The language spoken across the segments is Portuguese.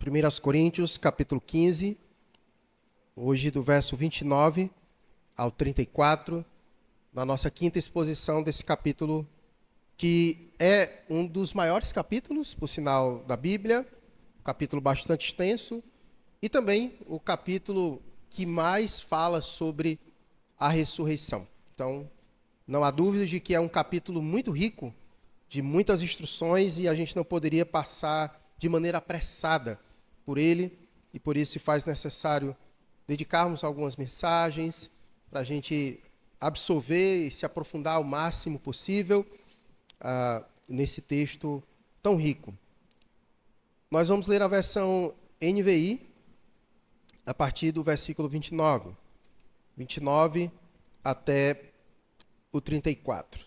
1 Coríntios, capítulo 15, hoje do verso 29 ao 34, na nossa quinta exposição desse capítulo, que é um dos maiores capítulos, por sinal, da Bíblia, um capítulo bastante extenso, e também o capítulo que mais fala sobre a ressurreição. Então, não há dúvida de que é um capítulo muito rico, de muitas instruções, e a gente não poderia passar de maneira apressada por ele, e por isso se faz necessário dedicarmos algumas mensagens para a gente absorver e se aprofundar o máximo possível nesse texto tão rico. Nós vamos ler a versão NVI, a partir do versículo 29 até o 34.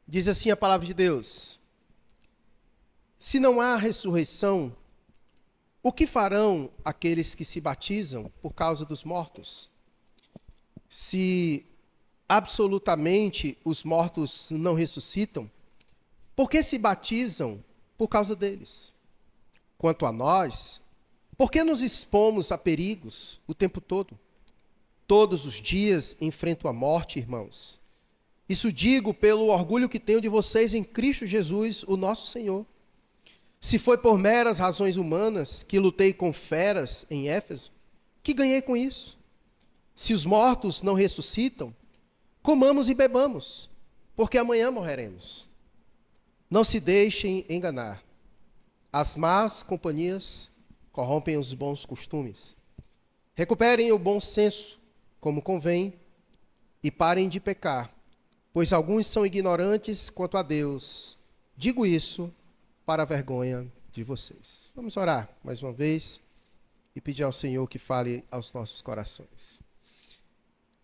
Diz assim a palavra de Deus: se não há ressurreição, o que farão aqueles que se batizam por causa dos mortos? Se absolutamente os mortos não ressuscitam, por que se batizam por causa deles? Quanto a nós, por que nos expomos a perigos o tempo todo? Todos os dias enfrento a morte, irmãos. Isso digo pelo orgulho que tenho de vocês em Cristo Jesus, o nosso Senhor. Se foi por meras razões humanas que lutei com feras em Éfeso, que ganhei com isso? Se os mortos não ressuscitam, comamos e bebamos, porque amanhã morreremos. Não se deixem enganar. As más companhias corrompem os bons costumes. Recuperem o bom senso, como convém, e parem de pecar, pois alguns são ignorantes quanto a Deus. Digo isso para a vergonha de vocês. Vamos orar mais uma vez e pedir ao Senhor que fale aos nossos corações.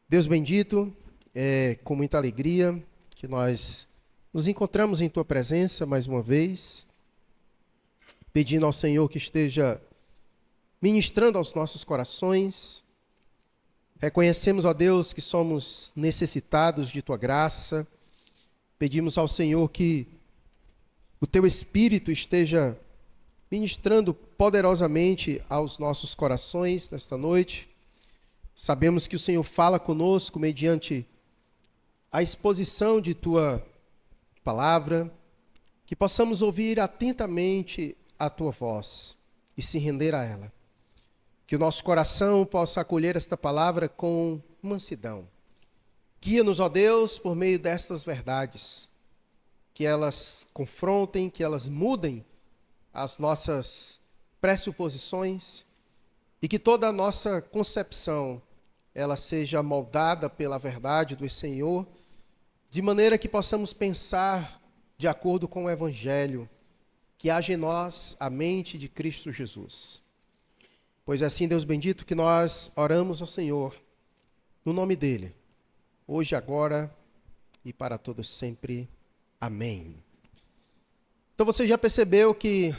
Deus bendito, é com muita alegria que nós nos encontramos em Tua presença mais uma vez, pedindo ao Senhor que esteja ministrando aos nossos corações. Reconhecemos, ó Deus, que somos necessitados de Tua graça. Pedimos ao Senhor que o Teu Espírito esteja ministrando poderosamente aos nossos corações nesta noite. Sabemos que o Senhor fala conosco mediante a exposição de Tua palavra, que possamos ouvir atentamente a Tua voz e se render a ela. Que o nosso coração possa acolher esta palavra com mansidão. Guia-nos, ó Deus, por meio destas verdades, que elas confrontem, que elas mudem as nossas pressuposições e que toda a nossa concepção ela seja moldada pela verdade do Senhor, de maneira que possamos pensar de acordo com o Evangelho, que haja em nós a mente de Cristo Jesus. Pois é assim, Deus bendito, que nós oramos ao Senhor, no nome dEle, hoje, agora e para todos sempre. Amém. Então você já percebeu que,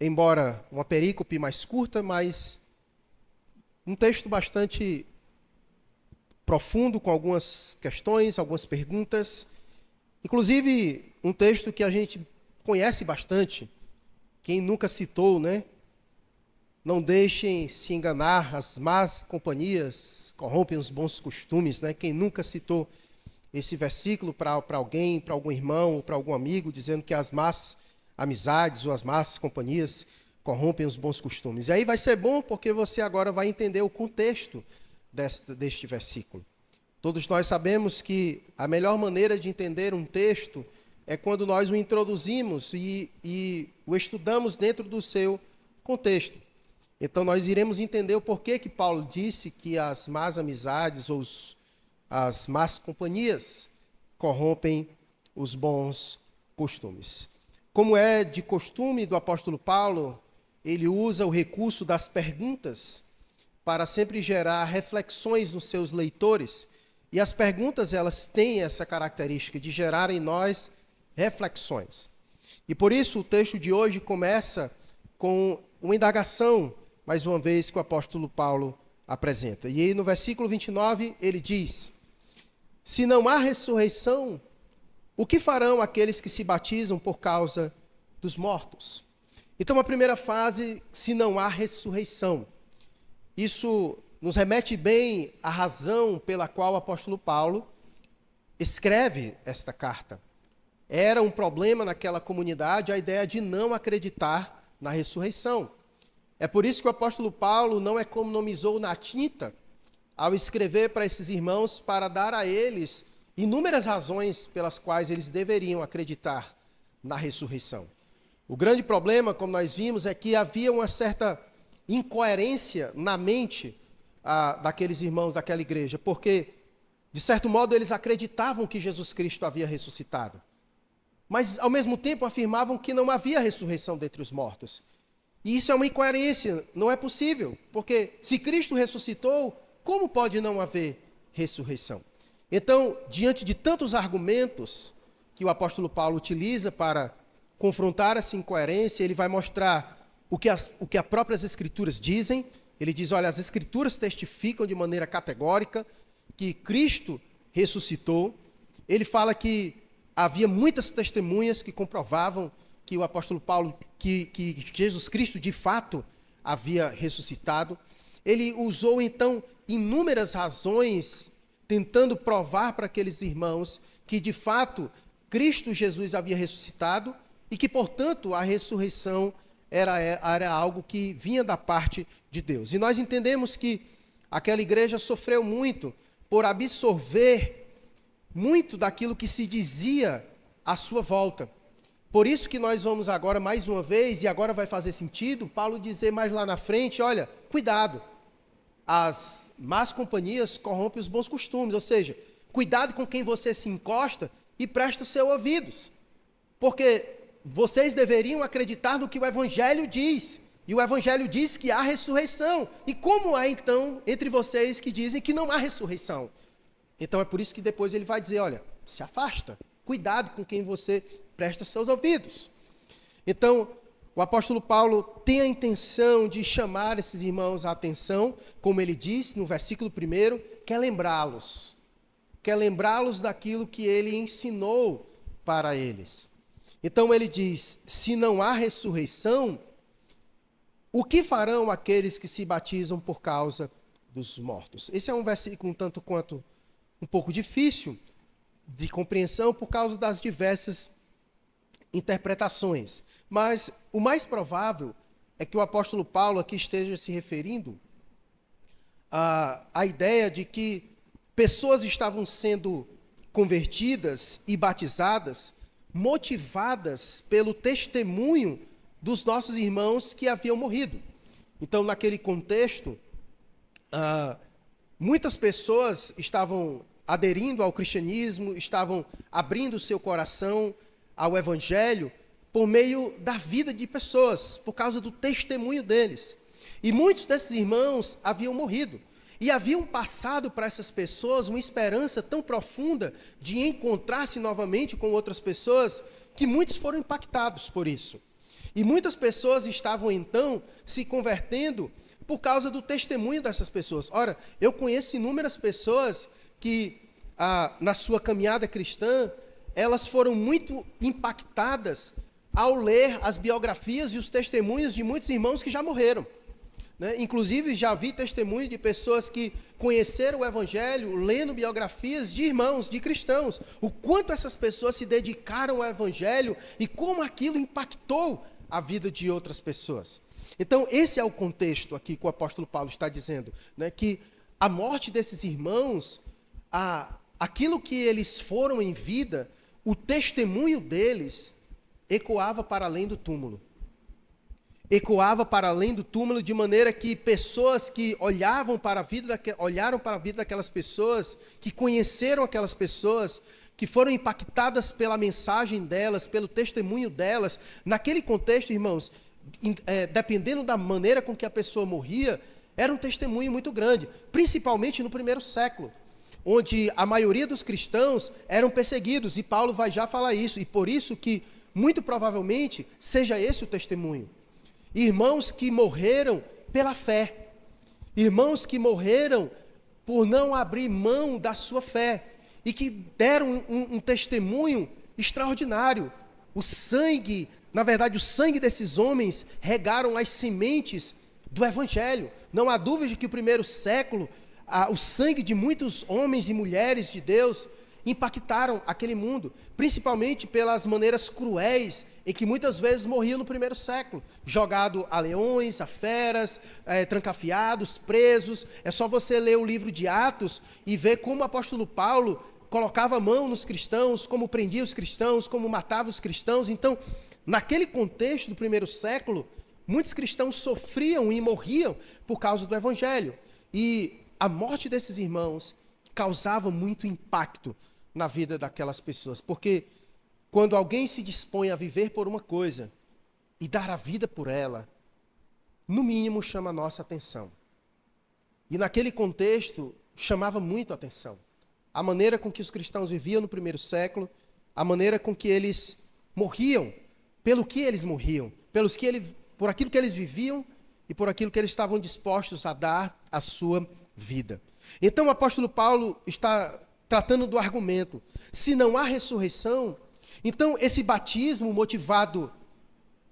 embora uma perícope mais curta, mas um texto bastante profundo, com algumas questões, algumas perguntas, inclusive um texto que a gente conhece bastante. Quem nunca citou, né? Não deixem se enganar, as más companhias corrompem os bons costumes, né? Quem nunca citou esse versículo para alguém, para algum irmão, para algum amigo, dizendo que as más amizades ou as más companhias corrompem os bons costumes. E aí vai ser bom porque você agora vai entender o contexto deste versículo. Todos nós sabemos que a melhor maneira de entender um texto é quando nós o introduzimos e o estudamos dentro do seu contexto. Então nós iremos entender o porquê que Paulo disse que as más amizades ou as más companhias corrompem os bons costumes. Como é de costume do apóstolo Paulo, ele usa o recurso das perguntas para sempre gerar reflexões nos seus leitores. E as perguntas, elas têm essa característica de gerar em nós reflexões. E por isso o texto de hoje começa com uma indagação, mais uma vez, que o apóstolo Paulo apresenta. E aí no versículo 29 ele diz: se não há ressurreição, o que farão aqueles que se batizam por causa dos mortos? Então, a primeira fase, se não há ressurreição. Isso nos remete bem à razão pela qual o apóstolo Paulo escreve esta carta. Era um problema naquela comunidade a ideia de não acreditar na ressurreição. É por isso que o apóstolo Paulo não economizou na tinta ao escrever para esses irmãos para dar a eles inúmeras razões pelas quais eles deveriam acreditar na ressurreição. O grande problema, como nós vimos, é que havia uma certa incoerência na mente daqueles irmãos daquela igreja, porque, de certo modo, eles acreditavam que Jesus Cristo havia ressuscitado, mas, ao mesmo tempo, afirmavam que não havia ressurreição dentre os mortos. E isso é uma incoerência, não é possível, porque se Cristo ressuscitou, como pode não haver ressurreição? Então, diante de tantos argumentos que o apóstolo Paulo utiliza para confrontar essa incoerência, ele vai mostrar o que as próprias Escrituras dizem. Ele diz, olha, as Escrituras testificam de maneira categórica que Cristo ressuscitou. Ele fala que havia muitas testemunhas que comprovavam que o apóstolo Paulo, que Jesus Cristo de fato havia ressuscitado. Ele usou então inúmeras razões tentando provar para aqueles irmãos que de fato Cristo Jesus havia ressuscitado e que, portanto, a ressurreição era algo que vinha da parte de Deus. E nós entendemos que aquela igreja sofreu muito por absorver muito daquilo que se dizia à sua volta. Por isso que nós vamos agora, mais uma vez, e agora vai fazer sentido, Paulo dizer mais lá na frente, olha, cuidado, as más companhias corrompem os bons costumes, ou seja, cuidado com quem você se encosta e presta seus ouvidos, porque vocês deveriam acreditar no que o Evangelho diz, e o Evangelho diz que há ressurreição, e como há então entre vocês que dizem que não há ressurreição? Então é por isso que depois ele vai dizer, olha, se afasta, cuidado com quem você presta seus ouvidos. Então, o apóstolo Paulo tem a intenção de chamar esses irmãos à atenção, como ele disse no versículo 1, quer lembrá-los daquilo que ele ensinou para eles. Então ele diz, se não há ressurreição, o que farão aqueles que se batizam por causa dos mortos? Esse é um versículo um tanto quanto um pouco difícil de compreensão por causa das diversas interpretações. Mas o mais provável é que o apóstolo Paulo aqui esteja se referindo à ideia de que pessoas estavam sendo convertidas e batizadas, motivadas pelo testemunho dos nossos irmãos que haviam morrido. Então, naquele contexto, muitas pessoas estavam aderindo ao cristianismo, estavam abrindo o seu coração ao Evangelho por meio da vida de pessoas, por causa do testemunho deles. E muitos desses irmãos haviam morrido. E haviam passado para essas pessoas uma esperança tão profunda de encontrar-se novamente com outras pessoas, que muitos foram impactados por isso. E muitas pessoas estavam então se convertendo por causa do testemunho dessas pessoas. Ora, eu conheço inúmeras pessoas que, na sua caminhada cristã, elas foram muito impactadas ao ler as biografias e os testemunhos de muitos irmãos que já morreram. Inclusive, já vi testemunho de pessoas que conheceram o Evangelho lendo biografias de irmãos, de cristãos. O quanto essas pessoas se dedicaram ao Evangelho e como aquilo impactou a vida de outras pessoas. Então, esse é o contexto aqui que o apóstolo Paulo está dizendo, que a morte desses irmãos, aquilo que eles foram em vida, o testemunho deles ecoava para além do túmulo. Ecoava para além do túmulo, de maneira que pessoas que olharam para a vida daquelas pessoas, que conheceram aquelas pessoas, que foram impactadas pela mensagem delas, pelo testemunho delas, naquele contexto, irmãos, dependendo da maneira com que a pessoa morria, era um testemunho muito grande, principalmente no primeiro século, onde a maioria dos cristãos eram perseguidos, e Paulo vai já falar isso, e por isso que, muito provavelmente, seja esse o testemunho. Irmãos que morreram pela fé, irmãos que morreram por não abrir mão da sua fé, e que deram um testemunho extraordinário, o sangue, na verdade, o sangue desses homens regaram as sementes do Evangelho. Não há dúvida de que o primeiro século, o sangue de muitos homens e mulheres de Deus impactaram aquele mundo, principalmente pelas maneiras cruéis em que muitas vezes morriam no primeiro século, jogado a leões, a feras, trancafiados, presos. É só você ler o livro de Atos e ver como o apóstolo Paulo colocava a mão nos cristãos, como prendia os cristãos, como matava os cristãos. Então, naquele contexto do primeiro século, muitos cristãos sofriam e morriam por causa do Evangelho. E a morte desses irmãos causava muito impacto na vida daquelas pessoas, porque quando alguém se dispõe a viver por uma coisa e dar a vida por ela, no mínimo chama a nossa atenção. E naquele contexto, chamava muito a atenção. A maneira com que os cristãos viviam no primeiro século, a maneira com que eles morriam, pelo que eles morriam, por aquilo que eles viviam e por aquilo que eles estavam dispostos a dar a sua vida. Então o apóstolo Paulo está tratando do argumento: se não há ressurreição, então esse batismo motivado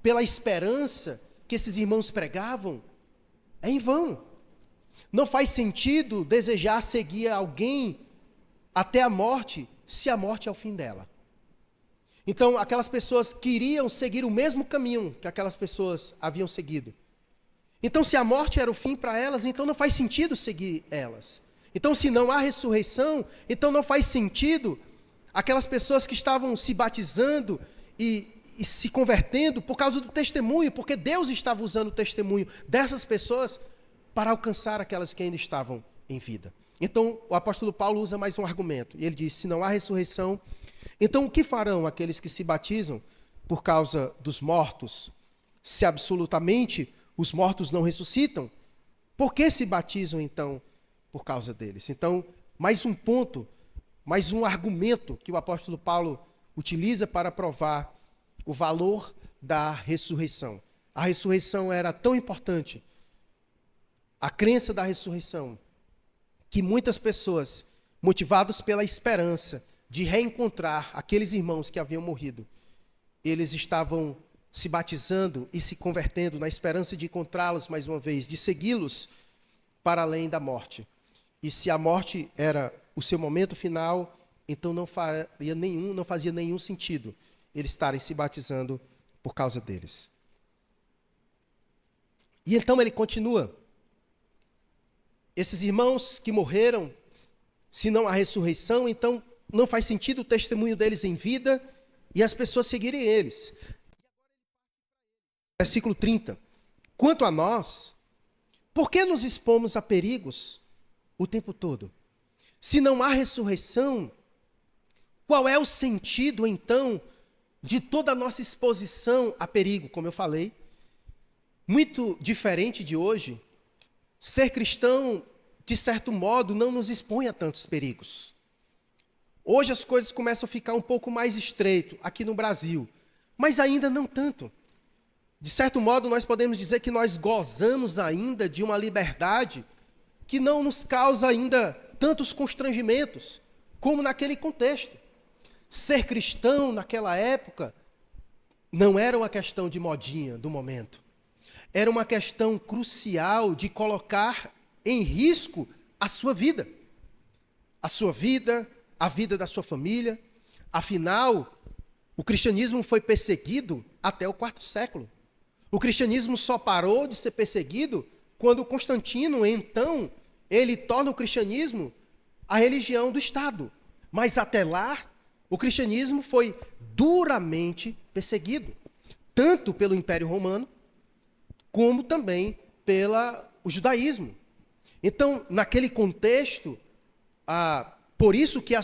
pela esperança que esses irmãos pregavam é em vão. Não faz sentido desejar seguir alguém até a morte, se a morte é o fim dela. Então aquelas pessoas queriam seguir o mesmo caminho que aquelas pessoas haviam seguido. Então se a morte era o fim para elas, então não faz sentido seguir elas. Então, se não há ressurreição, então não faz sentido aquelas pessoas que estavam se batizando e se convertendo por causa do testemunho, porque Deus estava usando o testemunho dessas pessoas para alcançar aquelas que ainda estavam em vida. Então, o apóstolo Paulo usa mais um argumento, e ele diz: se não há ressurreição, então o que farão aqueles que se batizam por causa dos mortos? Se absolutamente os mortos não ressuscitam, por que se batizam então por causa deles? Então, mais um ponto, mais um argumento que o apóstolo Paulo utiliza para provar o valor da ressurreição. A ressurreição era tão importante, a crença da ressurreição, que muitas pessoas, motivadas pela esperança de reencontrar aqueles irmãos que haviam morrido, eles estavam se batizando e se convertendo na esperança de encontrá-los mais uma vez, de segui-los para além da morte. E se a morte era o seu momento final, então não fazia nenhum sentido eles estarem se batizando por causa deles. E então ele continua: esses irmãos que morreram, se não há ressurreição, então não faz sentido o testemunho deles em vida e as pessoas seguirem eles. Versículo 30. Quanto a nós, por que nos expomos a perigos o tempo todo? Se não há ressurreição, qual é o sentido, então, de toda a nossa exposição a perigo? Como eu falei, muito diferente de hoje, ser cristão, de certo modo, não nos expõe a tantos perigos. Hoje as coisas começam a ficar um pouco mais estreito aqui no Brasil, mas ainda não tanto. De certo modo, nós podemos dizer que nós gozamos ainda de uma liberdade que não nos causa ainda tantos constrangimentos, como naquele contexto. Ser cristão naquela época não era uma questão de modinha do momento. Era uma questão crucial de colocar em risco a sua vida. A sua vida, a vida da sua família. Afinal, o cristianismo foi perseguido até o quarto século. O cristianismo só parou de ser perseguido quando Constantino, então, ele torna o cristianismo a religião do Estado. Mas até lá, o cristianismo foi duramente perseguido, tanto pelo Império Romano, como também pelo judaísmo. Então, naquele contexto, por isso que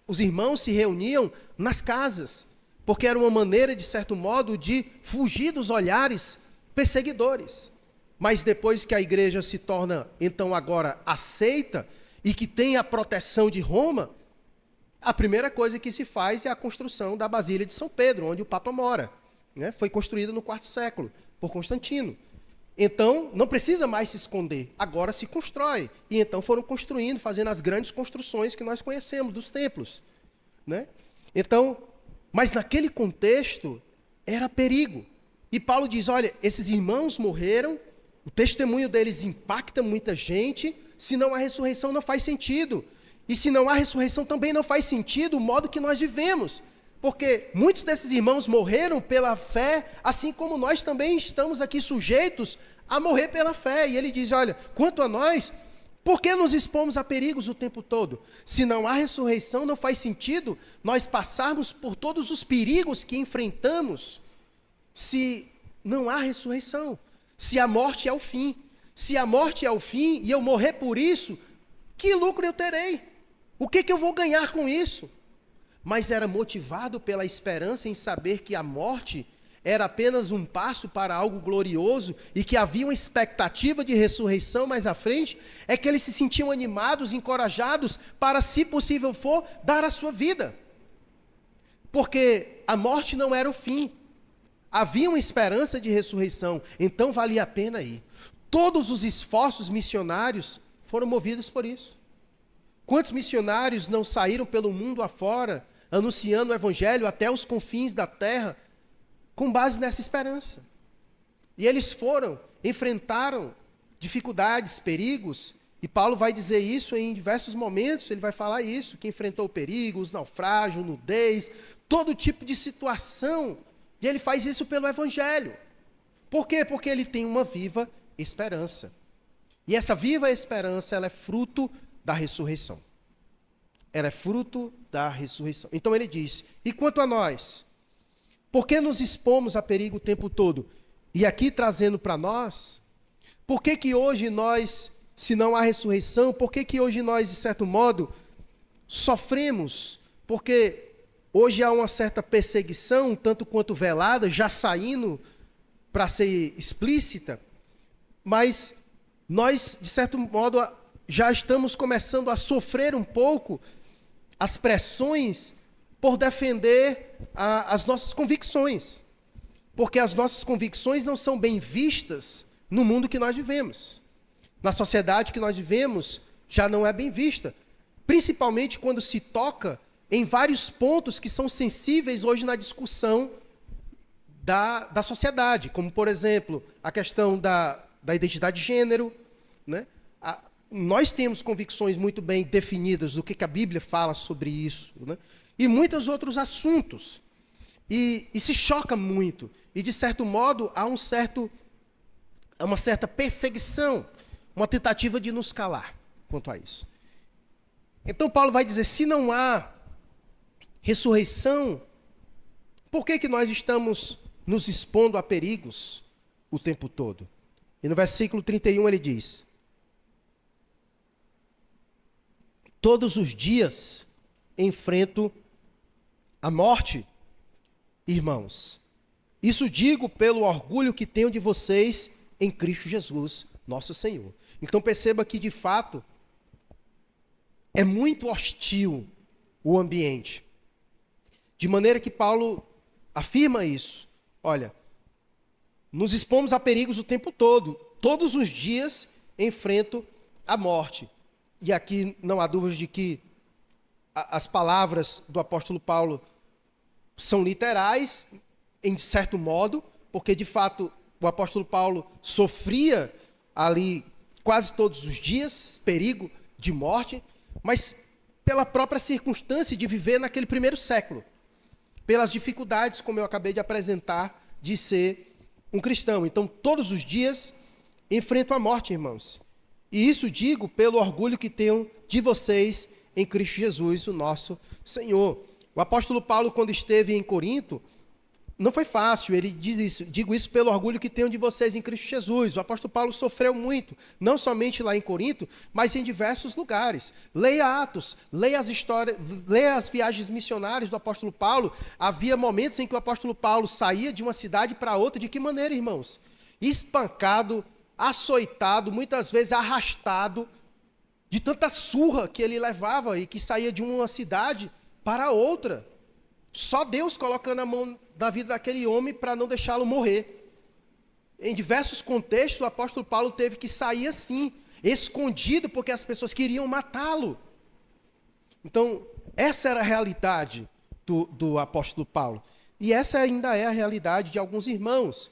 os irmãos se reuniam nas casas, porque era uma maneira, de certo modo, de fugir dos olhares perseguidores. Mas depois que a igreja se torna, então, agora aceita e que tem a proteção de Roma, a primeira coisa que se faz é a construção da Basílica de São Pedro, onde o Papa mora. Né? Foi construída no quarto século, por Constantino. Então, não precisa mais se esconder, agora se constrói. E então foram construindo, fazendo as grandes construções que nós conhecemos, dos templos. Né? Então, Mas naquele contexto, era perigo. E Paulo diz, olha, esses irmãos morreram, o testemunho deles impacta muita gente, se não há ressurreição não faz sentido. E se não há ressurreição também não faz sentido o modo que nós vivemos. Porque muitos desses irmãos morreram pela fé, assim como nós também estamos aqui sujeitos a morrer pela fé. E ele diz, olha, quanto a nós, por que nos expomos a perigos o tempo todo? Se não há ressurreição, não faz sentido nós passarmos por todos os perigos que enfrentamos, se não há ressurreição. Se a morte é o fim. Se a morte é o fim e eu morrer por isso, que lucro eu terei? O que eu vou ganhar com isso? Mas era motivado pela esperança em saber que a morte era apenas um passo para algo glorioso e que havia uma expectativa de ressurreição mais à frente, é que eles se sentiam animados, encorajados para, se possível for, dar a sua vida. Porque a morte não era o fim. Havia uma esperança de ressurreição, então valia a pena ir. Todos os esforços missionários foram movidos por isso. Quantos missionários não saíram pelo mundo afora, anunciando o evangelho até os confins da terra, com base nessa esperança? E eles foram, enfrentaram dificuldades, perigos, e Paulo vai dizer isso em diversos momentos, ele vai falar isso, que enfrentou perigos, naufrágio, nudez, todo tipo de situação, e ele faz isso pelo evangelho. Por quê? Porque ele tem uma viva esperança. E essa viva esperança, ela é fruto da ressurreição. Ela é fruto da ressurreição. Então ele diz, e quanto a nós, por que nos expomos a perigo o tempo todo? E aqui trazendo para nós, por que que hoje nós, se não há ressurreição, por que que hoje nós, de certo modo, sofremos? Porque hoje há uma certa perseguição, tanto quanto velada, já saindo para ser explícita, mas nós, de certo modo, já estamos começando a sofrer um pouco as pressões por defender as nossas convicções. Porque as nossas convicções não são bem vistas no mundo que nós vivemos. Na sociedade que nós vivemos, já não é bem vista. Principalmente quando se toca em vários pontos que são sensíveis hoje na discussão da sociedade. Como, por exemplo, a questão da identidade de gênero, né? Nós temos convicções muito bem definidas do que a Bíblia fala sobre isso, né? E muitos outros assuntos. E se choca muito. E, de certo modo, há uma certa perseguição, uma tentativa de nos calar quanto a isso. Então, Paulo vai dizer, se não há ressurreição, por que nós estamos nos expondo a perigos o tempo todo? E no versículo 31 ele diz, todos os dias enfrento a morte, irmãos. Isso digo pelo orgulho que tenho de vocês em Cristo Jesus, nosso Senhor. Então perceba que, de fato, é muito hostil o ambiente. De maneira que Paulo afirma isso. Olha, nos expomos a perigos o tempo todo. Todos os dias enfrento a morte. E aqui não há dúvida de que as palavras do apóstolo Paulo são literais, em certo modo, porque de fato o apóstolo Paulo sofria ali quase todos os dias perigo de morte, mas pela própria circunstância de viver naquele primeiro século, pelas dificuldades, como eu acabei de apresentar, de ser um cristão. Então, todos os dias enfrento a morte, irmãos. E isso digo pelo orgulho que tenho de vocês em Cristo Jesus, o nosso Senhor. O apóstolo Paulo, quando esteve em Corinto, não foi fácil, ele diz isso, digo isso pelo orgulho que tenho de vocês em Cristo Jesus. O apóstolo Paulo sofreu muito, não somente lá em Corinto, mas em diversos lugares. Leia Atos, leia as histórias, leia as viagens missionárias do apóstolo Paulo. Havia momentos em que o apóstolo Paulo saía de uma cidade para outra, de que maneira, irmãos? Espancado, açoitado, muitas vezes arrastado, de tanta surra que ele levava e que saía de uma cidade para outra. Só Deus colocando a mão na vida daquele homem para não deixá-lo morrer. Em diversos contextos, o apóstolo Paulo teve que sair assim, escondido, porque as pessoas queriam matá-lo. Então, essa era a realidade do apóstolo Paulo. E essa ainda é a realidade de alguns irmãos,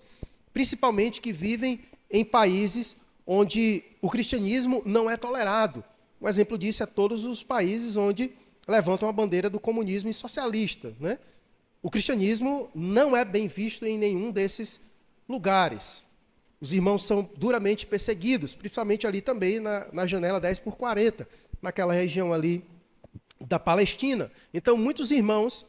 principalmente que vivem em países onde o cristianismo não é tolerado. Um exemplo disso é todos os países onde levantam a bandeira do comunismo e socialista, né? O cristianismo não é bem visto em nenhum desses lugares. Os irmãos são duramente perseguidos, principalmente ali também na janela 10/40, naquela região ali da Palestina. Então, muitos irmãos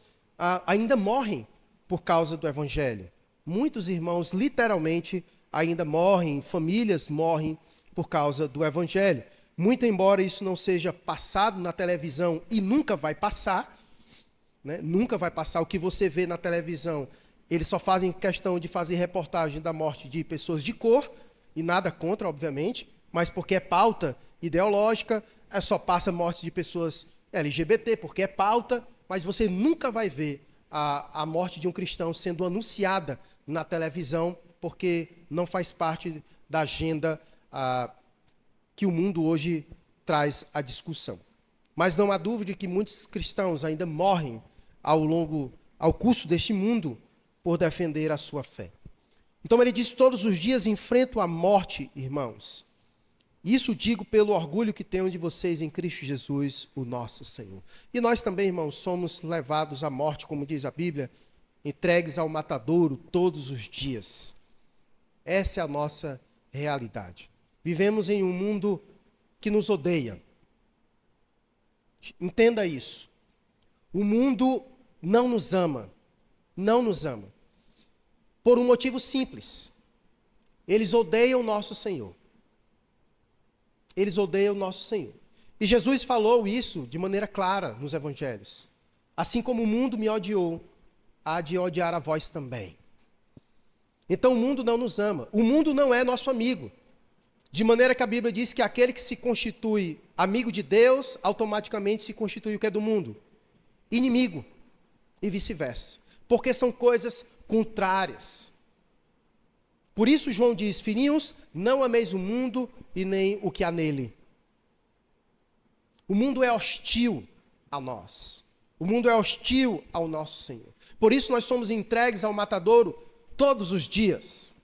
ainda morrem por causa do evangelho. Muitos irmãos, literalmente, ainda morrem, famílias morrem por causa do evangelho. Muito embora isso não seja passado na televisão e nunca vai passar, né? Nunca vai passar. O que você vê na televisão, eles só fazem questão de fazer reportagem da morte de pessoas de cor, e nada contra, obviamente, mas porque é pauta ideológica, só passa morte de pessoas LGBT, porque é pauta, mas você nunca vai ver a morte de um cristão sendo anunciada na televisão, porque não faz parte da agenda que o mundo hoje traz à discussão. Mas não há dúvida que muitos cristãos ainda morrem ao curso deste mundo por defender a sua fé. Então ele diz: todos os dias enfrento a morte, irmãos. Isso digo pelo orgulho que tenho de vocês em Cristo Jesus, o nosso Senhor. E nós também, irmãos, somos levados à morte, como diz a Bíblia, entregues ao matadouro todos os dias. Essa é a nossa realidade. Vivemos em um mundo que nos odeia. Entenda isso. O mundo não nos ama. Não nos ama. Por um motivo simples. Eles odeiam o nosso Senhor. Eles odeiam o nosso Senhor. E Jesus falou isso de maneira clara nos evangelhos. Assim como o mundo me odiou, há de odiar a vós também. Então o mundo não nos ama. O mundo não é nosso amigo. De maneira que a Bíblia diz que aquele que se constitui amigo de Deus, automaticamente se constitui o que é do mundo? Inimigo. E vice-versa. Porque são coisas contrárias. Por isso João diz: filhinhos, não ameis o mundo e nem o que há nele. O mundo é hostil a nós. O mundo é hostil ao nosso Senhor. Por isso nós somos entregues ao matadouro todos os dias.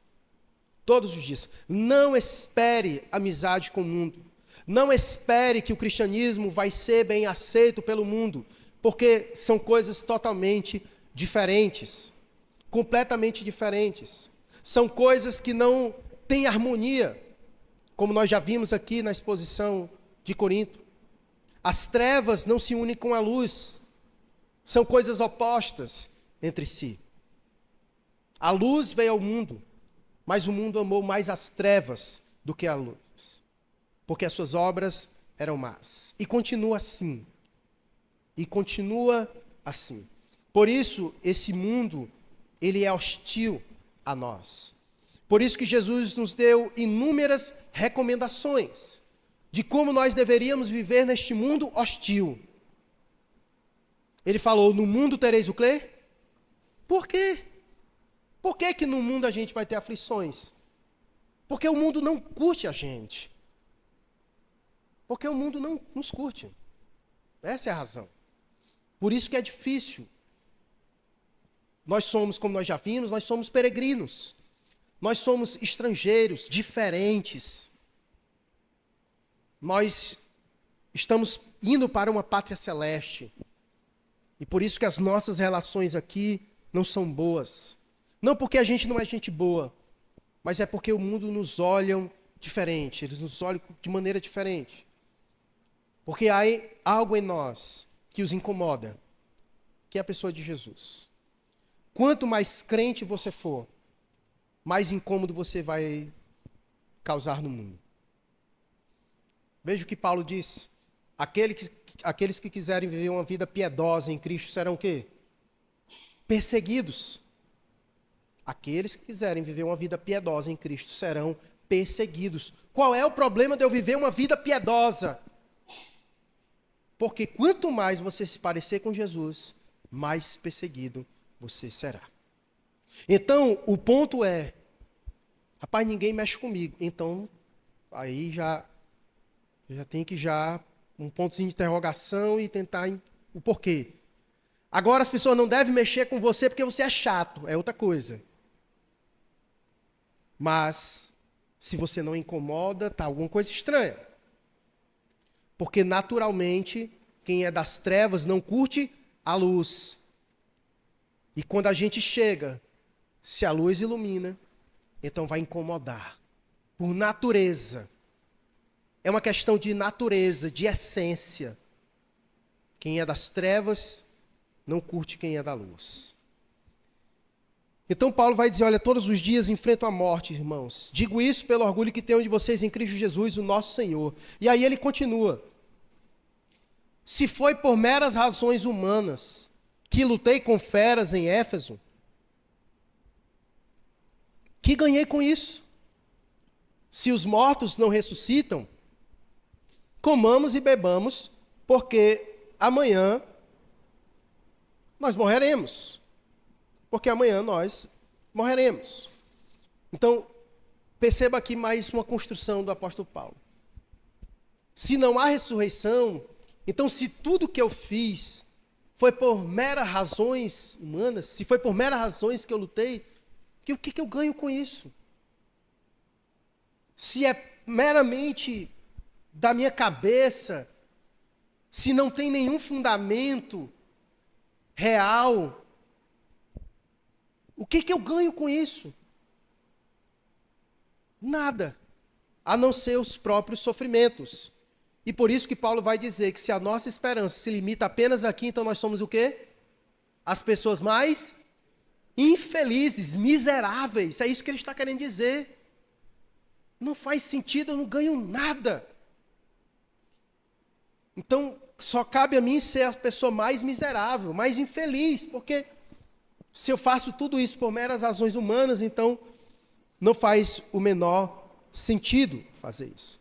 Todos os dias. Não espere amizade com o mundo. Não espere que o cristianismo vai ser bem aceito pelo mundo, porque são coisas totalmente diferentes, completamente diferentes. São coisas que não têm harmonia, como nós já vimos aqui na exposição de Corinto. As trevas não se unem com a luz. São coisas opostas entre si. A luz veio ao mundo, mas o mundo amou mais as trevas do que a luz, porque as suas obras eram más. E continua assim. E continua assim. Por isso, esse mundo, ele é hostil a nós. Por isso que Jesus nos deu inúmeras recomendações de como nós deveríamos viver neste mundo hostil. Ele falou: no mundo tereis o quê? Por quê? Por que que no mundo a gente vai ter aflições? Porque o mundo não curte a gente. Porque o mundo não nos curte. Essa é a razão. Por isso que é difícil. Nós somos, como nós já vimos, nós somos peregrinos. Nós somos estrangeiros, diferentes. Nós estamos indo para uma pátria celeste. E por isso que as nossas relações aqui não são boas. Não porque a gente não é gente boa, mas é porque o mundo nos olha diferente. Eles nos olham de maneira diferente. Porque há algo em nós que os incomoda, que é a pessoa de Jesus. Quanto mais crente você for, mais incômodo você vai causar no mundo. Veja o que Paulo diz. Aqueles que quiserem viver uma vida piedosa em Cristo serão o quê? Perseguidos. Aqueles que quiserem viver uma vida piedosa em Cristo serão perseguidos. Qual é o problema de eu viver uma vida piedosa? Porque quanto mais você se parecer com Jesus, mais perseguido você será. Então, o ponto é, rapaz, ninguém mexe comigo. Então, aí já tem que um pontozinho de interrogação e tentar o porquê. Agora as pessoas não devem mexer com você porque você é chato, é outra coisa. Mas, se você não incomoda, está alguma coisa estranha. Porque, naturalmente, quem é das trevas não curte a luz. E quando a gente chega, se a luz ilumina, então vai incomodar. Por natureza. É uma questão de natureza, de essência. Quem é das trevas não curte quem é da luz. Então Paulo vai dizer, olha, todos os dias enfrento a morte, irmãos. Digo isso pelo orgulho que tenho de vocês em Cristo Jesus, o nosso Senhor. E aí ele continua. Se foi por meras razões humanas que lutei com feras em Éfeso, que ganhei com isso? Se os mortos não ressuscitam, comamos e bebamos, porque amanhã nós morreremos. Porque amanhã nós morreremos. Então, perceba aqui mais uma construção do apóstolo Paulo. Se não há ressurreição, então se tudo que eu fiz foi por meras razões humanas, se foi por meras razões que eu lutei, o que eu ganho com isso? Se é meramente da minha cabeça, se não tem nenhum fundamento real, o que eu ganho com isso? Nada, a não ser os próprios sofrimentos. E por isso que Paulo vai dizer que se a nossa esperança se limita apenas aqui, então nós somos o quê? As pessoas mais infelizes, miseráveis. É isso que ele está querendo dizer. Não faz sentido, eu não ganho nada. Então, só cabe a mim ser a pessoa mais miserável, mais infeliz, porque se eu faço tudo isso por meras razões humanas, então não faz o menor sentido fazer isso.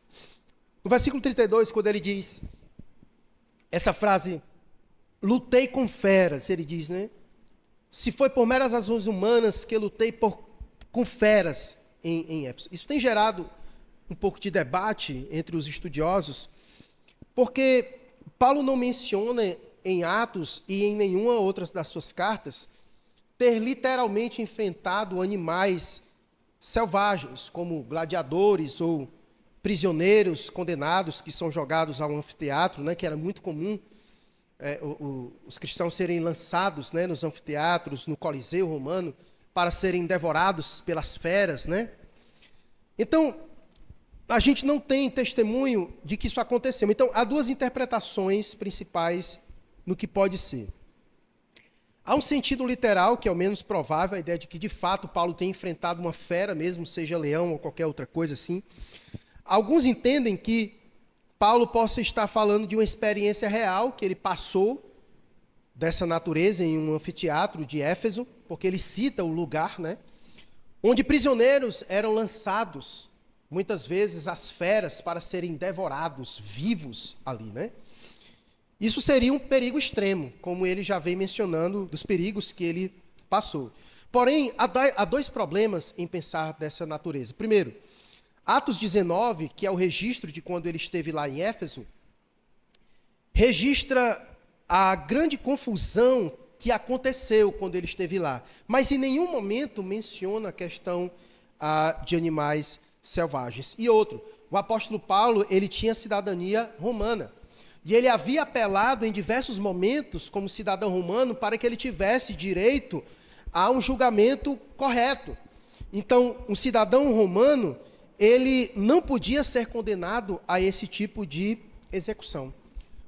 No versículo 32, quando ele diz essa frase, lutei com feras, ele diz, né? Se foi por meras razões humanas que eu lutei com feras em Éfeso. Isso tem gerado um pouco de debate entre os estudiosos, porque Paulo não menciona em Atos e em nenhuma outra das suas cartas ter literalmente enfrentado animais selvagens, como gladiadores ou prisioneiros condenados que são jogados ao anfiteatro, né, que era muito comum os cristãos serem lançados, né, nos anfiteatros, no Coliseu Romano, para serem devorados pelas feras, né? Então, a gente não tem testemunho de que isso aconteceu. Então, há duas interpretações principais no que pode ser. Há um sentido literal, que é o menos provável, a ideia de que, de fato, Paulo tem enfrentado uma fera mesmo, seja leão ou qualquer outra coisa assim. Alguns entendem que Paulo possa estar falando de uma experiência real que ele passou dessa natureza em um anfiteatro de Éfeso, porque ele cita o lugar, né, onde prisioneiros eram lançados, muitas vezes, às feras para serem devorados vivos ali, né? Isso seria um perigo extremo, como ele já vem mencionando dos perigos que ele passou. Porém, há dois problemas em pensar dessa natureza. Primeiro, Atos 19, que é o registro de quando ele esteve lá em Éfeso, registra a grande confusão que aconteceu quando ele esteve lá. Mas em nenhum momento menciona a questão de animais selvagens. E outro, o apóstolo Paulo, ele tinha cidadania romana. E ele havia apelado em diversos momentos, como cidadão romano, para que ele tivesse direito a um julgamento correto. Então, um cidadão romano, ele não podia ser condenado a esse tipo de execução.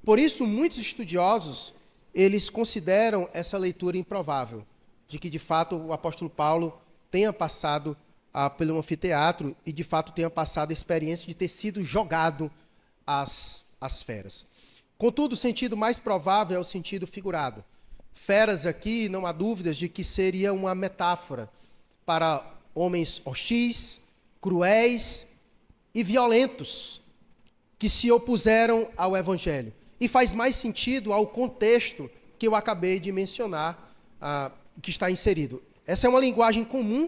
Por isso, muitos estudiosos, eles consideram essa leitura improvável, de que, de fato, o apóstolo Paulo tenha passado pelo anfiteatro e, de fato, tenha passado a experiência de ter sido jogado às feras. Contudo, o sentido mais provável é o sentido figurado. Feras aqui, não há dúvidas de que seria uma metáfora para homens hostis, cruéis e violentos que se opuseram ao Evangelho. E faz mais sentido ao contexto que eu acabei de mencionar, que está inserido. Essa é uma linguagem comum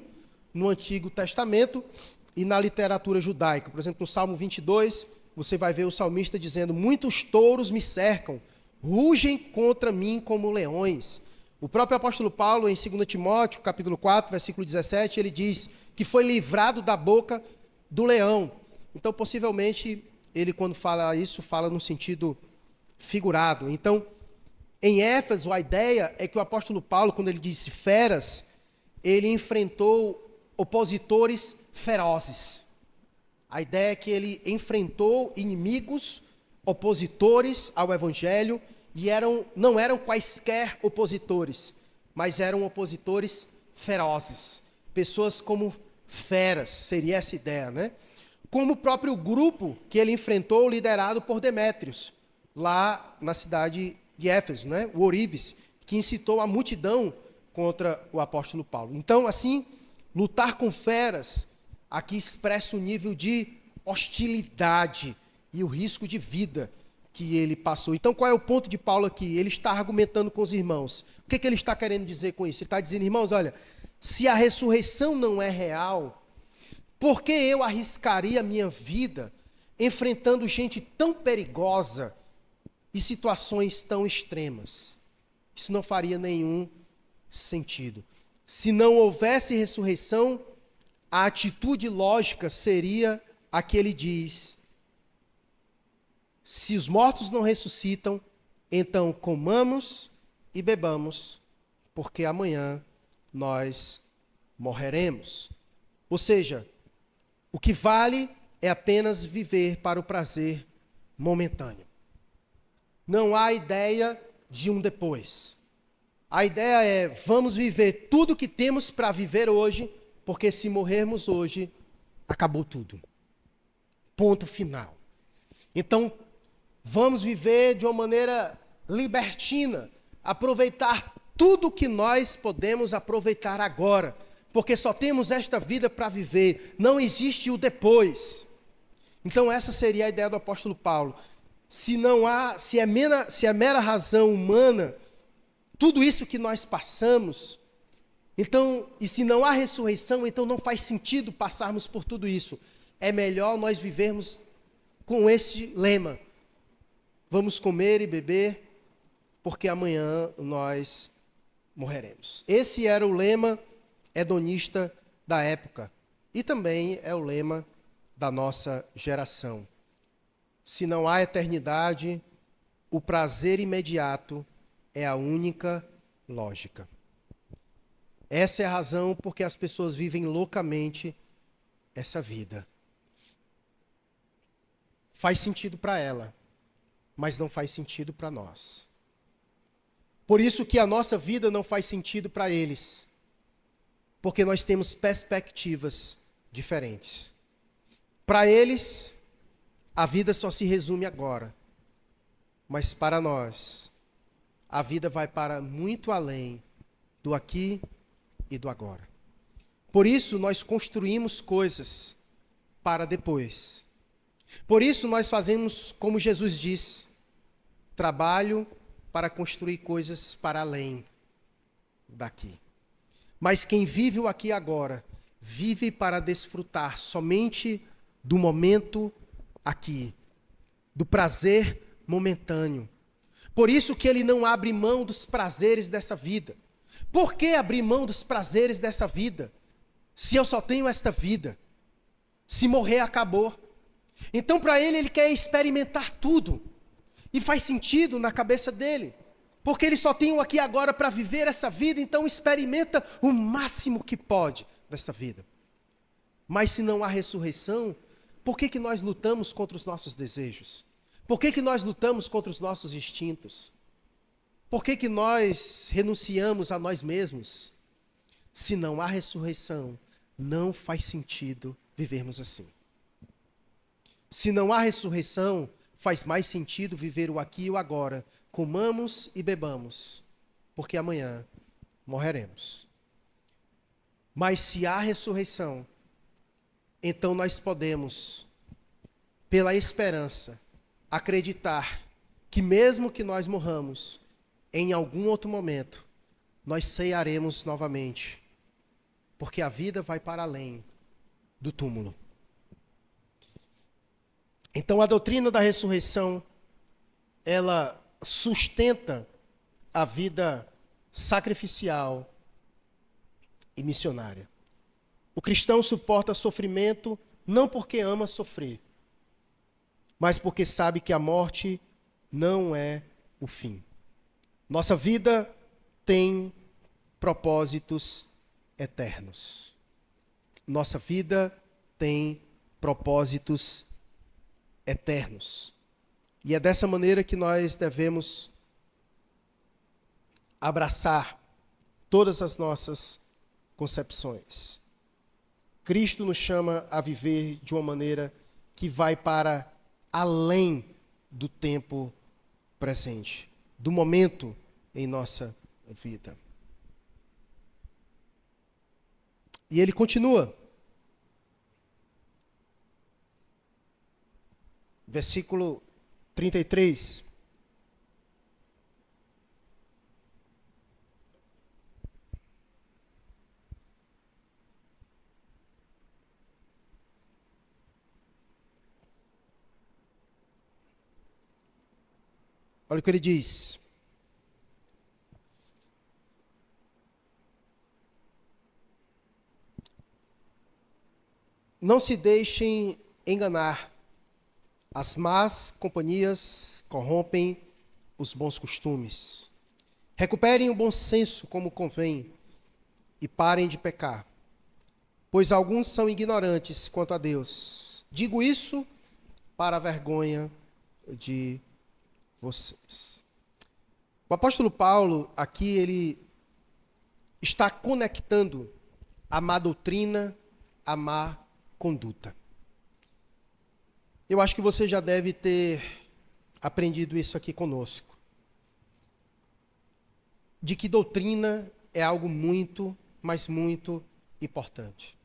no Antigo Testamento e na literatura judaica. Por exemplo, no Salmo 22, você vai ver o salmista dizendo: muitos touros me cercam, rugem contra mim como leões. O próprio apóstolo Paulo, em 2 Timóteo, capítulo 4, versículo 17, ele diz que foi livrado da boca do leão. Então, possivelmente, ele quando fala isso, fala no sentido figurado. Então, em Éfeso, a ideia é que o apóstolo Paulo, quando ele disse feras, ele enfrentou opositores ferozes. A ideia é que ele enfrentou inimigos, opositores ao evangelho, e não eram quaisquer opositores, mas eram opositores ferozes. Pessoas como feras, seria essa ideia, né? Como o próprio grupo que ele enfrentou, liderado por Demétrios, lá na cidade de Éfeso, né? O Ourives, que incitou a multidão contra o apóstolo Paulo. Então, assim, lutar com feras, aqui expressa o nível de hostilidade e o risco de vida que ele passou. Então, qual é o ponto de Paulo aqui? Ele está argumentando com os irmãos. O que ele está querendo dizer com isso? Ele está dizendo, irmãos, olha, se a ressurreição não é real, por que eu arriscaria a minha vida enfrentando gente tão perigosa e situações tão extremas? Isso não faria nenhum sentido. Se não houvesse ressurreição, a atitude lógica seria a que ele diz: se os mortos não ressuscitam, então comamos e bebamos, porque amanhã nós morreremos. Ou seja, o que vale é apenas viver para o prazer momentâneo. Não há ideia de um depois. A ideia é, vamos viver tudo que temos para viver hoje, porque se morrermos hoje, acabou tudo. Ponto final. Então, vamos viver de uma maneira libertina, aproveitar tudo que nós podemos aproveitar agora, porque só temos esta vida para viver, não existe o depois. Então essa seria a ideia do apóstolo Paulo. Se é mera razão humana, tudo isso que nós passamos, então, e se não há ressurreição, então não faz sentido passarmos por tudo isso. É melhor nós vivermos com esse lema: vamos comer e beber, porque amanhã nós morreremos. Esse era o lema hedonista da época e também é o lema da nossa geração. Se não há eternidade, o prazer imediato é a única lógica. Essa é a razão porque as pessoas vivem loucamente essa vida. Faz sentido para ela, mas não faz sentido para nós. Por isso que a nossa vida não faz sentido para eles, porque nós temos perspectivas diferentes. Para eles, a vida só se resume agora, mas para nós, a vida vai para muito além do aqui e do agora. Por isso, nós construímos coisas para depois. Por isso, nós fazemos como Jesus disse: trabalho para construir coisas para além daqui. Mas quem vive o aqui e agora, vive para desfrutar somente do momento aqui, do prazer momentâneo. Por isso que ele não abre mão dos prazeres dessa vida. Por que abrir mão dos prazeres dessa vida? Se eu só tenho esta vida, se morrer acabou. Então para ele quer experimentar tudo. E faz sentido na cabeça dele, porque ele só tem o aqui e agora para viver essa vida, então experimenta o máximo que pode desta vida. Mas se não há ressurreição, por que nós lutamos contra os nossos desejos? Por que nós lutamos contra os nossos instintos? Por que nós renunciamos a nós mesmos? Se não há ressurreição, não faz sentido vivermos assim. Se não há ressurreição, faz mais sentido viver o aqui e o agora. Comamos e bebamos, porque amanhã morreremos. Mas se há ressurreição, então nós podemos, pela esperança, acreditar que mesmo que nós morramos, em algum outro momento, nós cearemos novamente, porque a vida vai para além do túmulo. Então a doutrina da ressurreição, ela sustenta a vida sacrificial e missionária. O cristão suporta sofrimento não porque ama sofrer, mas porque sabe que a morte não é o fim. Nossa vida tem propósitos eternos. Nossa vida tem propósitos eternos. E é dessa maneira que nós devemos abraçar todas as nossas concepções. Cristo nos chama a viver de uma maneira que vai para além do tempo presente, do momento em nossa vida. E ele continua. Versículo 33. Olha o que ele diz. Não se deixem enganar. As más companhias corrompem os bons costumes. Recuperem o bom senso como convém e parem de pecar, pois alguns são ignorantes quanto a Deus. Digo isso para a vergonha de vocês. O apóstolo Paulo, aqui, ele está conectando a má doutrina à má conduta. Eu acho que você já deve ter aprendido isso aqui conosco. De que doutrina é algo muito, mas muito importante.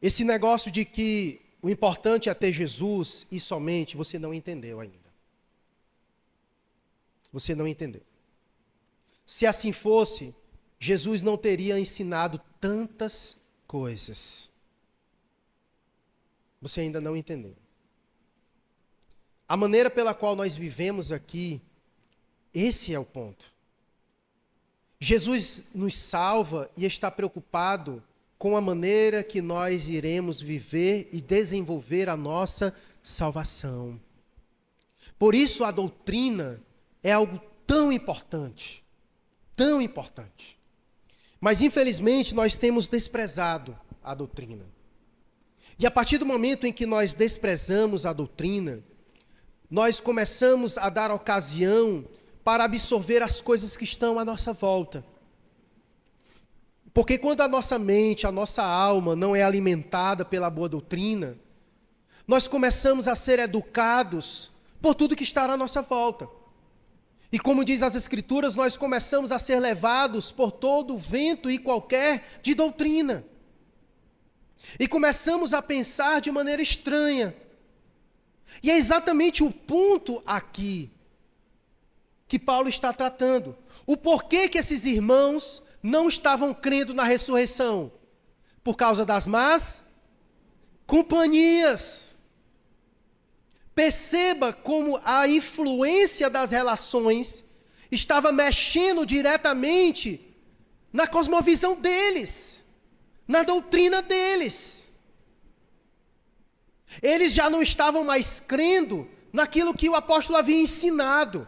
Esse negócio de que o importante é ter Jesus e somente, você não entendeu ainda. Você não entendeu. Se assim fosse, Jesus não teria ensinado tantas coisas. Você ainda não entendeu. A maneira pela qual nós vivemos aqui, esse é o ponto. Jesus nos salva e está preocupado com a maneira que nós iremos viver e desenvolver a nossa salvação. Por isso a doutrina é algo tão importante, tão importante. Mas infelizmente nós temos desprezado a doutrina. E a partir do momento em que nós desprezamos a doutrina, nós começamos a dar ocasião para absorver as coisas que estão à nossa volta. Porque quando a nossa mente, a nossa alma não é alimentada pela boa doutrina, nós começamos a ser educados por tudo que está à nossa volta. E como diz as Escrituras, nós começamos a ser levados por todo o vento e qualquer de doutrina. E começamos a pensar de maneira estranha. E é exatamente o ponto aqui que Paulo está tratando. O porquê que esses irmãos não estavam crendo na ressurreição? Por causa das más companhias. Perceba como a influência das relações estava mexendo diretamente na cosmovisão deles, na doutrina deles. Eles já não estavam mais crendo naquilo que o apóstolo havia ensinado.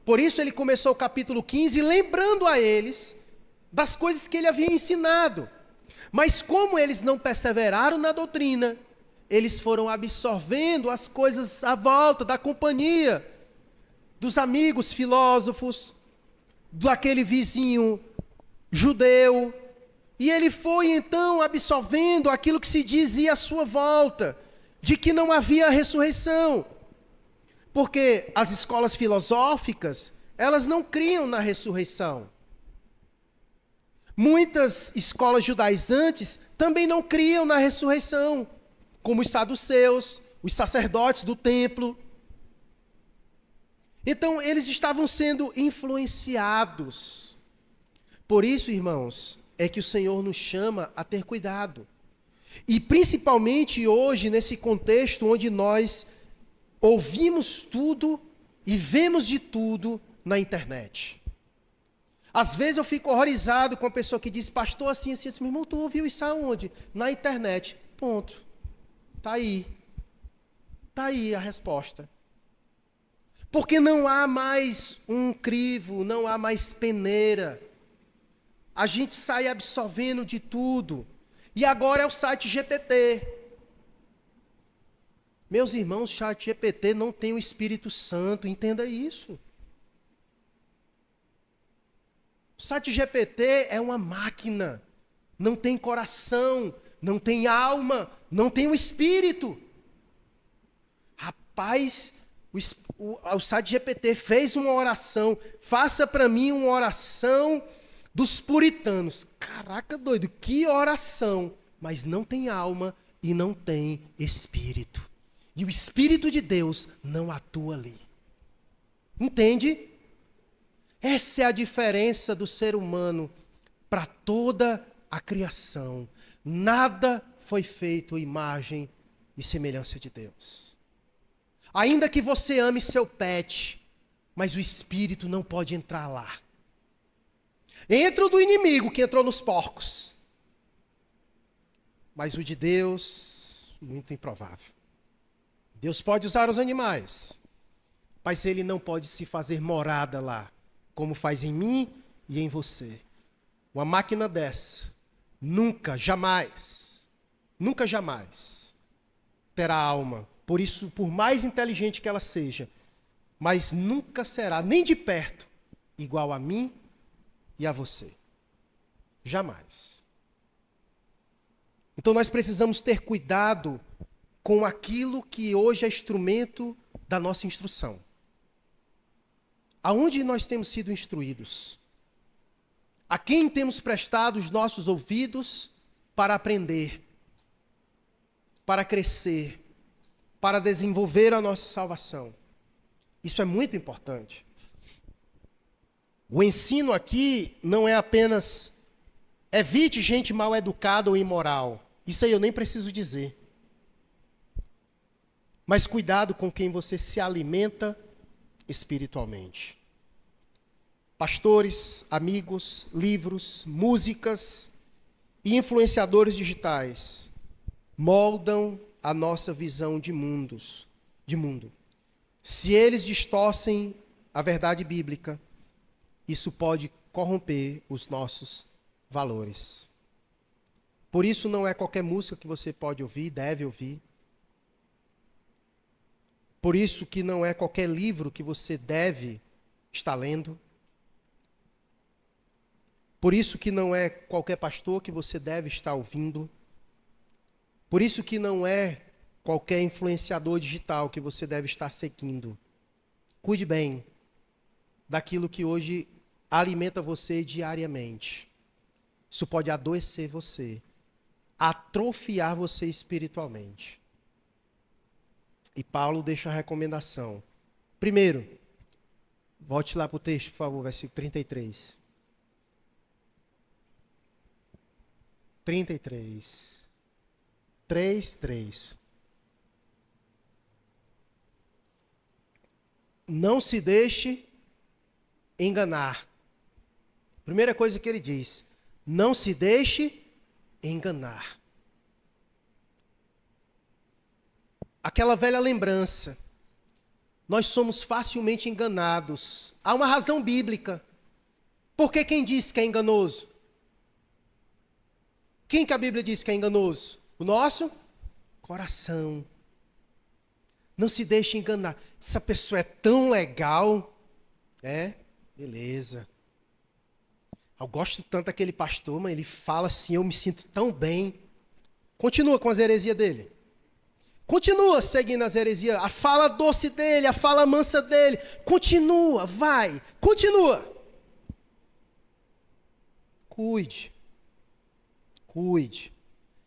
Por isso ele começou o capítulo 15 lembrando a eles das coisas que ele havia ensinado. Mas como eles não perseveraram na doutrina, eles foram absorvendo as coisas à volta da companhia, dos amigos filósofos, daquele vizinho judeu. E ele foi então absorvendo aquilo que se dizia à sua volta, de que não havia ressurreição. Porque as escolas filosóficas, elas não criam na ressurreição. Muitas escolas judaizantes também não criam na ressurreição, como os saduceus, os sacerdotes do templo. Então, eles estavam sendo influenciados. Por isso, irmãos, é que o Senhor nos chama a ter cuidado. E principalmente hoje, nesse contexto onde nós ouvimos tudo e vemos de tudo na internet. Às vezes eu fico horrorizado com a pessoa que diz, pastor, assim, assim, assim. Meu irmão, tu ouviu isso aonde? Na internet. Ponto. Está aí. Está aí a resposta. Porque não há mais um crivo, não há mais peneira. A gente sai absorvendo de tudo. E agora é o site GPT. Meus irmãos, o chat GPT não tem o Espírito Santo, entenda isso. O site GPT é uma máquina, não tem coração, não tem alma, não tem o Espírito. Rapaz, o site GPT fez uma oração, faça para mim uma oração dos puritanos. Caraca, doido, que oração! Mas não tem alma e não tem Espírito. E o Espírito de Deus não atua ali. Entende? Essa é a diferença do ser humano para toda a criação. Nada foi feito imagem e semelhança de Deus. Ainda que você ame seu pet, mas o Espírito não pode entrar lá. Entra o do inimigo que entrou nos porcos. Mas o de Deus, muito improvável. Deus pode usar os animais, mas ele não pode se fazer morada lá, como faz em mim e em você. Uma máquina dessa, nunca, jamais terá alma. Por isso, por mais inteligente que ela seja, mas nunca será, nem de perto, igual a mim e a você. Jamais. Então nós precisamos ter cuidado com aquilo que hoje é instrumento da nossa instrução. Aonde nós temos sido instruídos? A quem temos prestado os nossos ouvidos para aprender, para crescer, para desenvolver a nossa salvação? Isso é muito importante. O ensino aqui não é apenas evite gente mal educada ou imoral. Isso aí eu nem preciso dizer. Mas cuidado com quem você se alimenta espiritualmente. Pastores, amigos, livros, músicas e influenciadores digitais moldam a nossa visão de mundo. Se eles distorcem a verdade bíblica, isso pode corromper os nossos valores. Por isso não é qualquer música que você pode ouvir, deve ouvir. Por isso que não é qualquer livro que você deve estar lendo. Por isso que não é qualquer pastor que você deve estar ouvindo. Por isso que não é qualquer influenciador digital que você deve estar seguindo. Cuide bem daquilo que hoje alimenta você diariamente. Isso pode adoecer você, atrofiar você espiritualmente. E Paulo deixa a recomendação. Primeiro, volte lá para o texto, por favor, versículo 33. 33. 3:3. Não se deixe enganar. Primeira coisa que ele diz, não se deixe enganar. Aquela velha lembrança, nós somos facilmente enganados. Há uma razão bíblica. Porque quem disse que é enganoso? Quem que a Bíblia diz que é enganoso? O nosso coração. Não se deixe enganar. Essa pessoa é tão legal. Beleza. Eu gosto tanto daquele pastor, mas ele fala assim, eu me sinto tão bem. Continua com as heresias dele. Continua seguindo as heresias. A fala doce dele, a fala mansa dele. Continua, vai. Continua. Cuide. Cuide.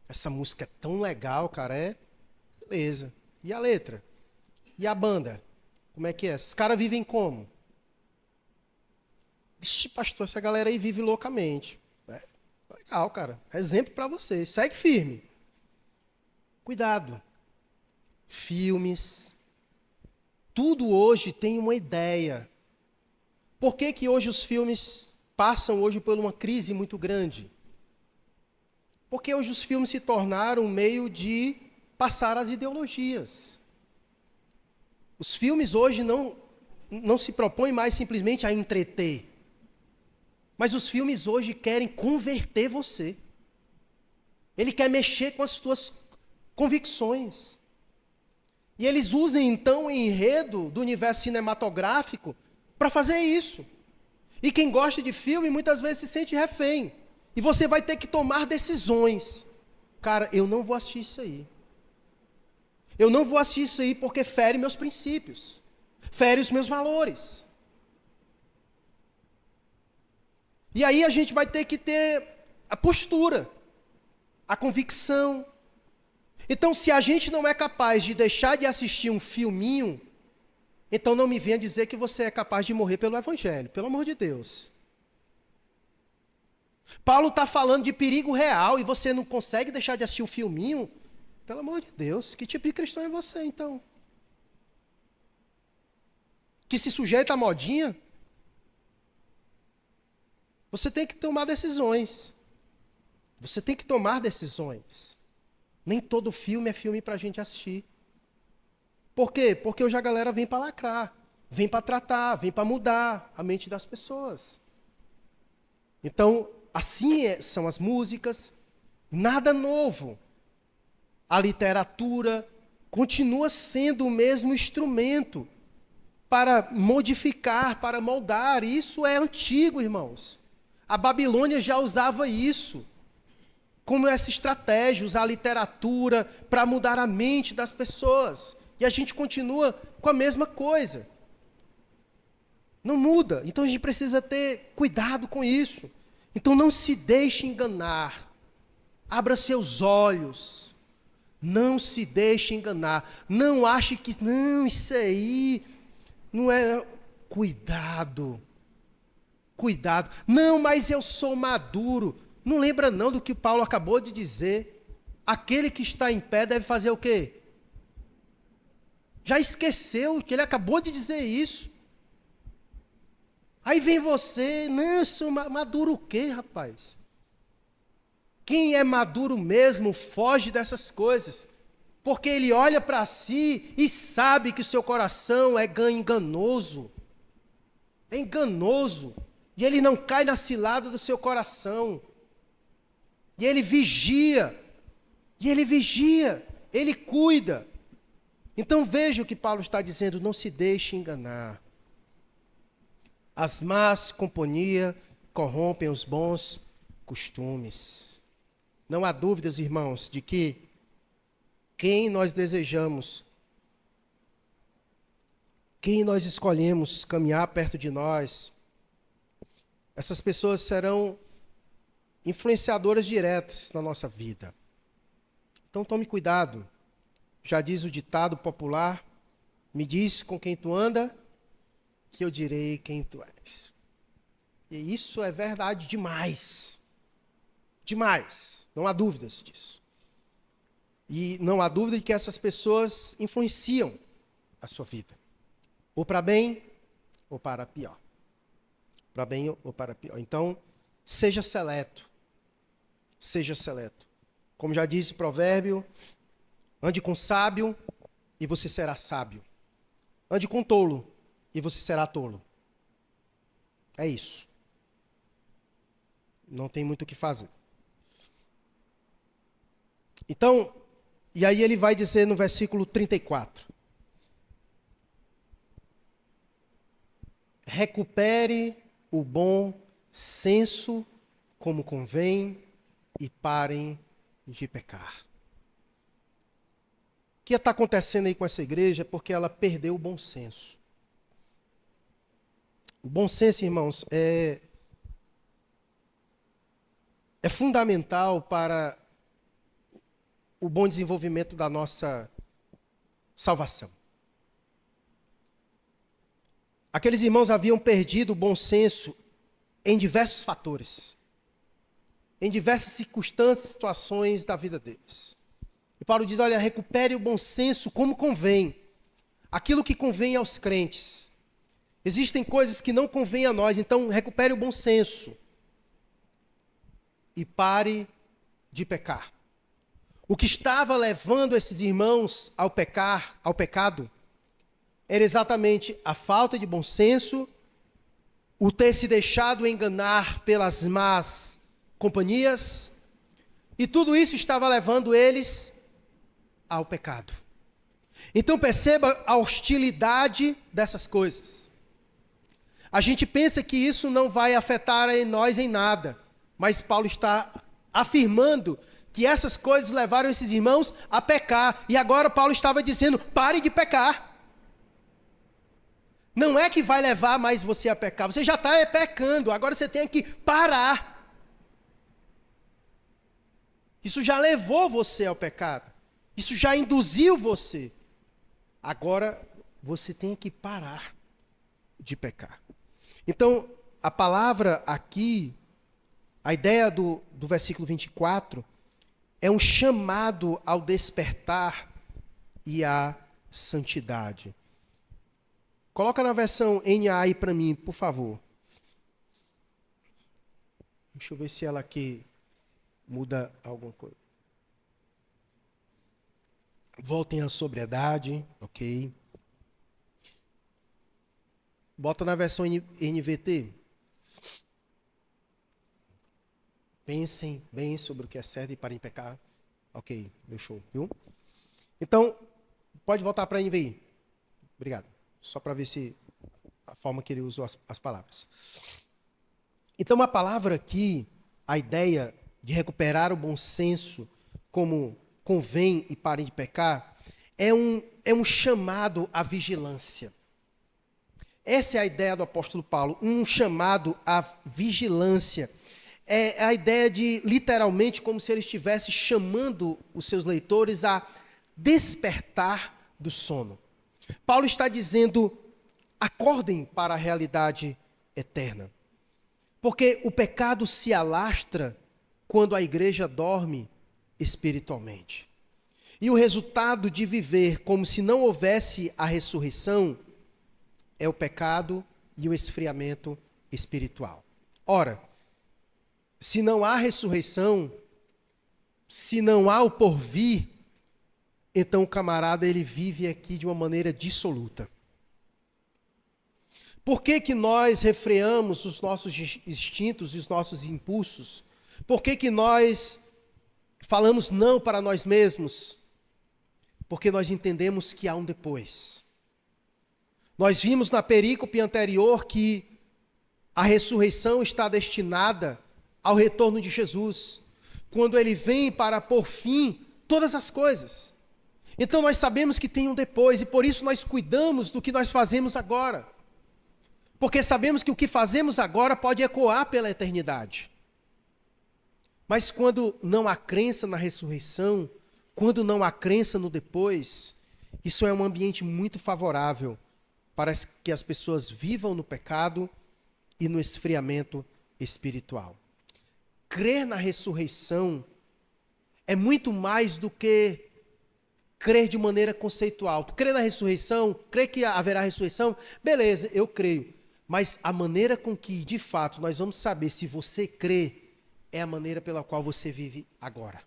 Essa música é tão legal, cara. Beleza. E a letra? E a banda? Como é que é? Esses caras vivem como? Vixe, pastor, essa galera aí vive loucamente. Legal, cara. Exemplo para você. Segue firme. Cuidado. Filmes. Tudo hoje tem uma ideia. Por que que hoje os filmes passam hoje por uma crise muito grande. Porque hoje os filmes se tornaram um meio de passar as ideologias. Os filmes hoje não se propõem mais simplesmente a entreter. Mas os filmes hoje querem converter você. Ele quer mexer com as tuas convicções. E eles usam então o enredo do universo cinematográfico para fazer isso. E quem gosta de filme muitas vezes se sente refém. E você vai ter que tomar decisões. Cara, eu não vou assistir isso aí. Eu não vou assistir isso aí porque fere meus princípios. Fere os meus valores. E aí a gente vai ter que ter a postura, a convicção. Então, se a gente não é capaz de deixar de assistir um filminho, então não me venha dizer que você é capaz de morrer pelo Evangelho, pelo amor de Deus. Paulo está falando de perigo real e você não consegue deixar de assistir um filminho? Pelo amor de Deus, que tipo de cristão é você, então? Que se sujeita à modinha? Você tem que tomar decisões. Você tem que tomar decisões. Nem todo filme é filme para a gente assistir. Por quê? Porque hoje a galera vem para lacrar, vem para tratar, vem para mudar a mente das pessoas. Então, assim são as músicas, nada novo. A literatura continua sendo o mesmo instrumento para modificar, para moldar. Isso é antigo, irmãos. A Babilônia já usava isso como essa estratégia, usar a literatura para mudar a mente das pessoas. E a gente continua com a mesma coisa. Não muda. Então a gente precisa ter cuidado com isso. Então não se deixe enganar. Abra seus olhos. Não se deixe enganar. Não ache que, não, isso aí não é... Cuidado. Cuidado. Não, mas eu sou maduro. Não lembra não do que Paulo acabou de dizer? Aquele que está em pé deve fazer o quê? Já esqueceu que ele acabou de dizer isso. Aí vem você, não, eu sou maduro o quê, rapaz? Quem é maduro mesmo foge dessas coisas. Porque ele olha para si e sabe que o seu coração é enganoso. É enganoso. E ele não cai na cilada do seu coração. E ele vigia. E ele vigia. Ele cuida. Então veja o que Paulo está dizendo, não se deixe enganar. As más companhias corrompem os bons costumes. Não há dúvidas, irmãos, de que quem nós desejamos, quem nós escolhemos caminhar perto de nós, essas pessoas serão influenciadoras diretas na nossa vida. Então tome cuidado. Já diz o ditado popular, me diz com quem tu anda, que eu direi quem tu és. E isso é verdade demais. Demais. Não há dúvidas disso. E não há dúvida de que essas pessoas influenciam a sua vida. Ou para bem, ou para pior. Para bem ou para pior. Então, seja seleto. Seja seleto. Como já disse o provérbio, ande com sábio e você será sábio. Ande com tolo e você será tolo. É isso. Não tem muito o que fazer. Então, e aí ele vai dizer no versículo 34. Recupere o bom senso como convém e parem de pecar. O que está acontecendo aí com essa igreja é porque ela perdeu o bom senso. O bom senso, irmãos, é fundamental para o bom desenvolvimento da nossa salvação. Aqueles irmãos haviam perdido o bom senso em diversos fatores, em diversas circunstâncias, situações da vida deles. E Paulo diz, olha, recupere o bom senso como convém, aquilo que convém aos crentes. Existem coisas que não convêm a nós, então recupere o bom senso e pare de pecar. O que estava levando esses irmãos ao pecado, era exatamente a falta de bom senso, o ter se deixado enganar pelas más companhias, e tudo isso estava levando eles ao pecado. Então perceba a hostilidade dessas coisas. A gente pensa que isso não vai afetar em nós em nada, mas Paulo está afirmando que essas coisas levaram esses irmãos a pecar, e agora Paulo estava dizendo, pare de pecar. Não é que vai levar mais você a pecar, você já está pecando, agora você tem que parar. Isso já levou você ao pecado, isso já induziu você. Agora você tem que parar de pecar. Então, a palavra aqui, a ideia do versículo 24, é um chamado ao despertar e à santidade. Coloca na versão NA aí para mim, por favor. Deixa eu ver se ela aqui muda alguma coisa. Voltem à sobriedade, ok. Bota na versão NVT. Pensem bem sobre o que é certo e parem de pecar. Ok, deixou, viu? Então, pode voltar para a NVI. Obrigado. Só para ver se a forma que ele usou as palavras. Então, a palavra aqui, a ideia de recuperar o bom senso, como convém e parem de pecar, é um chamado à vigilância. Essa é a ideia do apóstolo Paulo, um chamado à vigilância. É a ideia de, literalmente, como se ele estivesse chamando os seus leitores a despertar do sono. Paulo está dizendo, acordem para a realidade eterna. Porque o pecado se alastra quando a igreja dorme espiritualmente. E o resultado de viver como se não houvesse a ressurreição é o pecado e o esfriamento espiritual. Ora, se não há ressurreição, se não há o porvir, então o camarada ele vive aqui de uma maneira dissoluta. Por que que nós refreamos os nossos instintos e os nossos impulsos? Por que que nós falamos não para nós mesmos? Porque nós entendemos que há um depois. Nós vimos na perícope anterior que a ressurreição está destinada ao retorno de Jesus, quando ele vem para pôr fim todas as coisas. Então nós sabemos que tem um depois, e por isso nós cuidamos do que nós fazemos agora. Porque sabemos que o que fazemos agora pode ecoar pela eternidade. Mas quando não há crença na ressurreição, quando não há crença no depois, isso é um ambiente muito favorável para que as pessoas vivam no pecado e no esfriamento espiritual. Crer na ressurreição é muito mais do que crer de maneira conceitual. Crer na ressurreição, crer que haverá ressurreição, beleza, eu creio. Mas a maneira com que, de fato, nós vamos saber se você crê é a maneira pela qual você vive agora.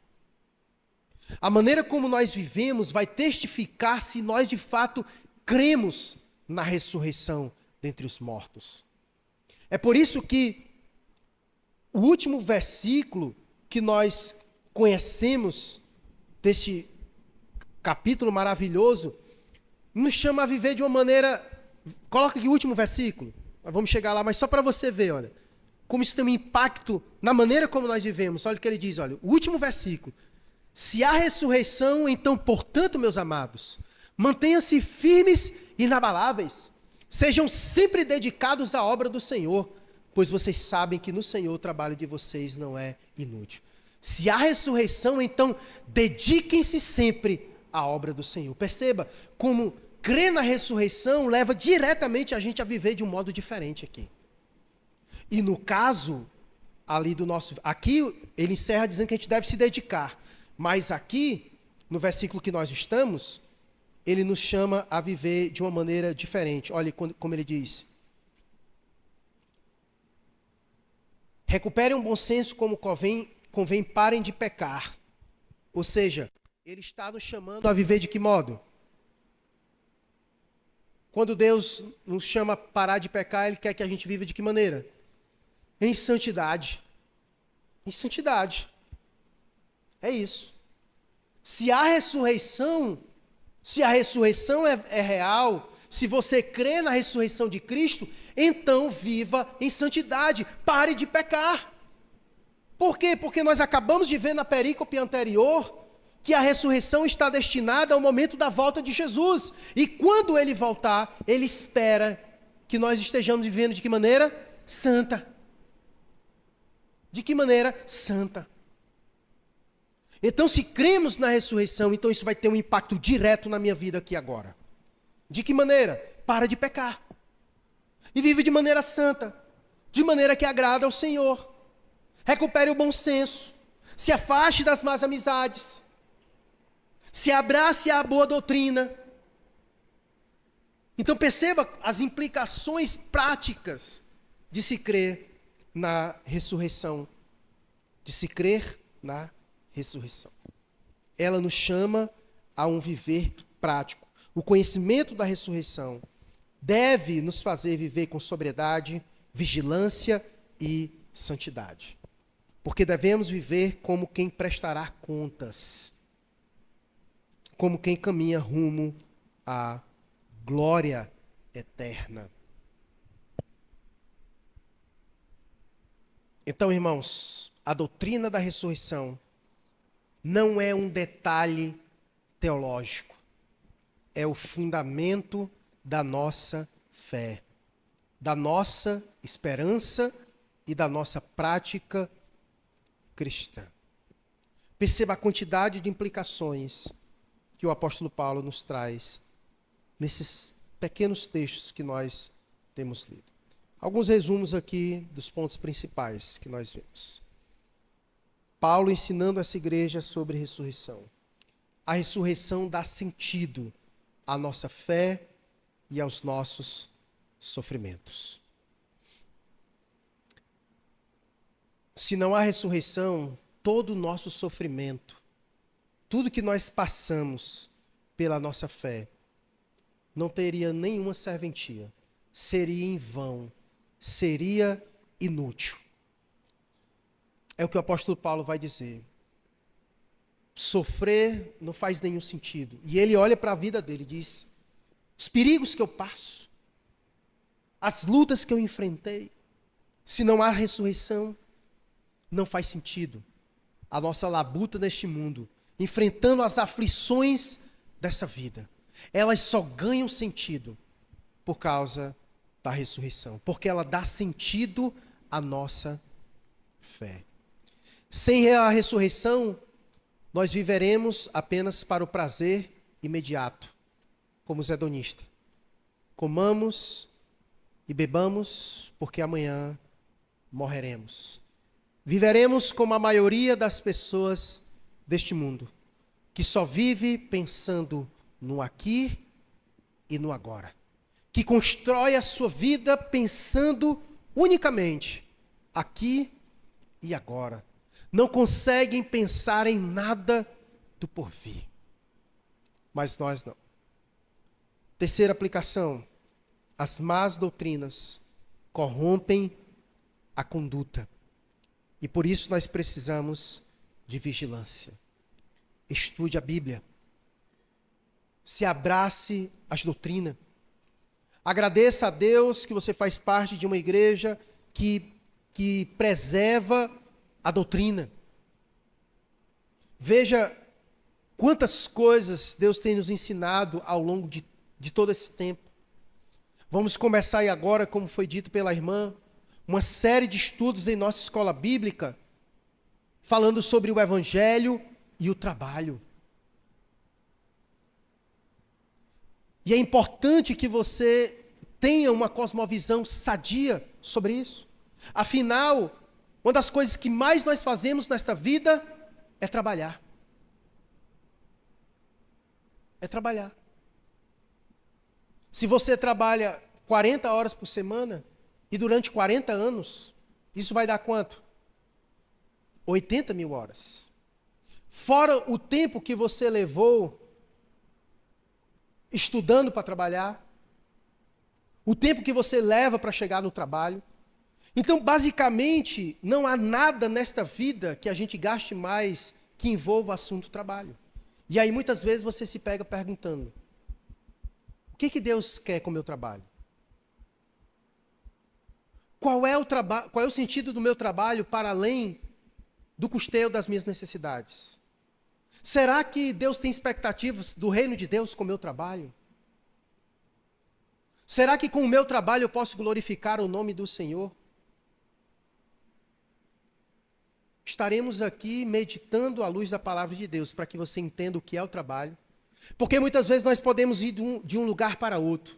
A maneira como nós vivemos vai testificar se nós, de fato, cremos na ressurreição dentre os mortos. É por isso que o último versículo que nós conhecemos deste capítulo maravilhoso nos chama a viver de uma maneira... Coloca aqui o último versículo. Vamos chegar lá, mas só para você ver, olha, como isso tem um impacto na maneira como nós vivemos. Olha o que ele diz, olha, o último versículo. Se há ressurreição, então, portanto, meus amados, mantenham-se firmes e inabaláveis. Sejam sempre dedicados à obra do Senhor, pois vocês sabem que no Senhor o trabalho de vocês não é inútil. Se há ressurreição, então, dediquem-se sempre à obra do Senhor. Perceba como crer na ressurreição leva diretamente a gente a viver de um modo diferente aqui. E no caso ali do nosso... Aqui ele encerra dizendo que a gente deve se dedicar. Mas aqui, no versículo que nós estamos, ele nos chama a viver de uma maneira diferente. Olha como ele diz. Recuperem um bom senso como convém, parem de pecar. Ou seja, ele está nos chamando a viver de que modo? Quando Deus nos chama a parar de pecar, Ele quer que a gente viva de que maneira? Em santidade. Em santidade. É isso. Se a ressurreição é real, se você crê na ressurreição de Cristo, então viva em santidade. Pare de pecar. Por quê? Porque nós acabamos de ver na perícope anterior que a ressurreição está destinada ao momento da volta de Jesus. E quando Ele voltar, Ele espera que nós estejamos vivendo de que maneira? Santa. De que maneira? Santa. Então, se cremos na ressurreição, então isso vai ter um impacto direto na minha vida aqui agora. De que maneira? Para de pecar. E vive de maneira santa. De maneira que agrada ao Senhor. Recupere o bom senso. Se afaste das más amizades. Se abrace à boa doutrina. Então perceba as implicações práticas de se crer na ressurreição. De se crer na ressurreição. Ela nos chama a um viver prático. O conhecimento da ressurreição deve nos fazer viver com sobriedade, vigilância e santidade. Porque devemos viver como quem prestará contas. Como quem caminha rumo à glória eterna. Então, irmãos, a doutrina da ressurreição não é um detalhe teológico. É o fundamento da nossa fé, da nossa esperança e da nossa prática cristã. Perceba a quantidade de implicações que o apóstolo Paulo nos traz nesses pequenos textos que nós temos lido. Alguns resumos aqui dos pontos principais que nós vemos. Paulo ensinando essa igreja sobre ressurreição. A ressurreição dá sentido à nossa fé e aos nossos sofrimentos. Se não há ressurreição, todo o nosso sofrimento, tudo que nós passamos pela nossa fé, não teria nenhuma serventia, seria em vão, seria inútil. É o que o apóstolo Paulo vai dizer. Sofrer não faz nenhum sentido. E ele olha para a vida dele e diz, os perigos que eu passo, as lutas que eu enfrentei, se não há ressurreição, não faz sentido. A nossa labuta neste mundo, enfrentando as aflições dessa vida, elas só ganham sentido por causa da ressurreição, porque ela dá sentido à nossa fé. Sem a ressurreição, nós viveremos apenas para o prazer imediato, como os hedonistas. Comamos e bebamos, porque amanhã morreremos. Viveremos como a maioria das pessoas deste mundo, que só vive pensando no aqui e no agora. Que constrói a sua vida pensando unicamente aqui e agora. Não conseguem pensar em nada do porvir. Mas nós não. Terceira aplicação. As más doutrinas corrompem a conduta. E por isso nós precisamos de vigilância. Estude a Bíblia. Se abrace às doutrinas. Agradeça a Deus que você faz parte de uma igreja que preserva a doutrina. Veja quantas coisas Deus tem nos ensinado ao longo de todo esse tempo. Vamos começar aí agora, como foi dito pela irmã, uma série de estudos em nossa escola bíblica, falando sobre o Evangelho e o trabalho. E é importante que você tenha uma cosmovisão sadia sobre isso. Afinal, uma das coisas que mais nós fazemos nesta vida é trabalhar. É trabalhar. Se você trabalha 40 horas por semana, e durante 40 anos, Isso vai dar quanto? 80 mil horas. Fora o tempo que você levou estudando para trabalhar, o tempo que você leva para chegar no trabalho. Então, basicamente, não há nada nesta vida que a gente gaste mais que envolva o assunto trabalho. E aí, muitas vezes, você se pega perguntando, o que Deus quer com o meu trabalho? Qual é o sentido do meu trabalho para além do custeio das minhas necessidades? Será que Deus tem expectativas do reino de Deus com o meu trabalho? Será que com o meu trabalho eu posso glorificar o nome do Senhor? Estaremos aqui meditando à luz da palavra de Deus para que você entenda o que é o trabalho. Porque muitas vezes nós podemos ir de um lugar para outro.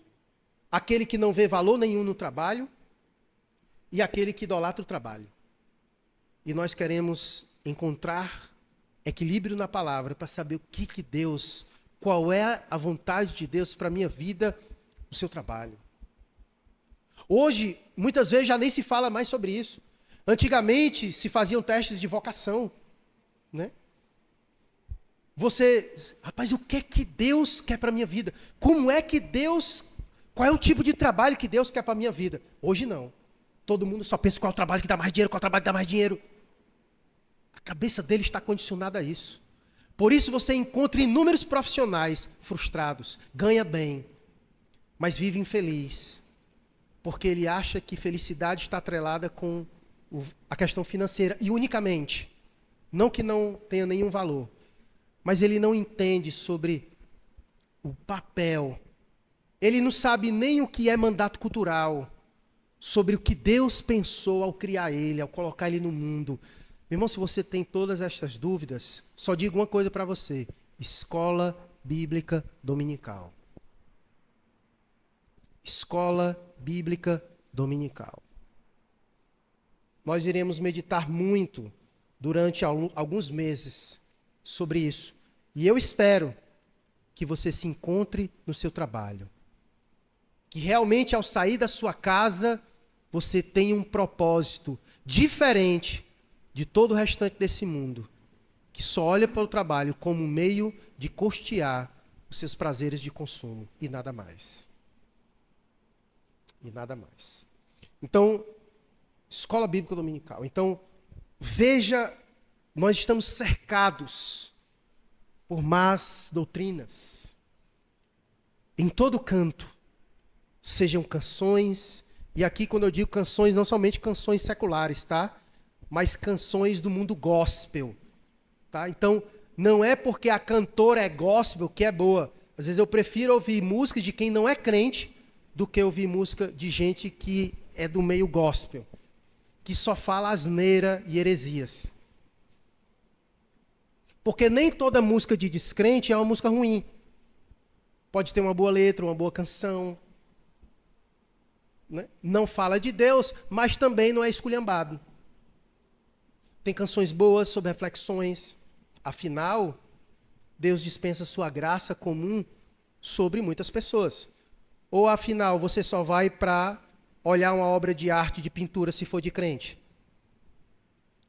Aquele que não vê valor nenhum no trabalho e aquele que idolatra o trabalho. E nós queremos encontrar equilíbrio na palavra para saber o que Deus, qual é a vontade de Deus para a minha vida, o seu trabalho. Hoje, muitas vezes já nem se fala mais sobre isso. Antigamente se faziam testes de vocação, né? Rapaz, o que é que Deus quer para a minha vida? Como é que Deus, qual é o tipo de trabalho que Deus quer para a minha vida? Hoje não. Todo mundo só pensa qual é o trabalho que dá mais dinheiro, qual é o trabalho que dá mais dinheiro. A cabeça dele está condicionada a isso. Por isso você encontra inúmeros profissionais frustrados, ganha bem, mas vive infeliz, porque ele acha que felicidade está atrelada com a questão financeira, e unicamente, não que não tenha nenhum valor, mas ele não entende sobre o papel, ele não sabe nem o que é mandato cultural, sobre o que Deus pensou ao criar ele, ao colocar ele no mundo. Meu irmão, se você tem todas estas dúvidas, só digo uma coisa para você: Escola Bíblica Dominical. Escola Bíblica Dominical. Nós iremos meditar muito durante alguns meses sobre isso. E eu espero que você se encontre no seu trabalho. Que realmente ao sair da sua casa, você tenha um propósito diferente de todo o restante desse mundo, que só olha para o trabalho como um meio de custear os seus prazeres de consumo e nada mais. E nada mais. Então, Escola Bíblica Dominical. Então, veja, nós estamos cercados por más doutrinas. Em todo canto, sejam canções, e aqui quando eu digo canções, não somente canções seculares, tá? Mas canções do mundo gospel, tá? Então, não é porque a cantora é gospel que é boa. Às vezes eu prefiro ouvir música de quem não é crente do que ouvir música de gente que é do meio gospel, que só fala asneira e heresias. Porque nem toda música de descrente é uma música ruim. Pode ter uma boa letra, uma boa canção, né? Não fala de Deus, mas também não é esculhambado. Tem canções boas sobre reflexões. Afinal, Deus dispensa sua graça comum sobre muitas pessoas. Ou afinal, você só vai para olhar uma obra de arte, de pintura, se for de crente?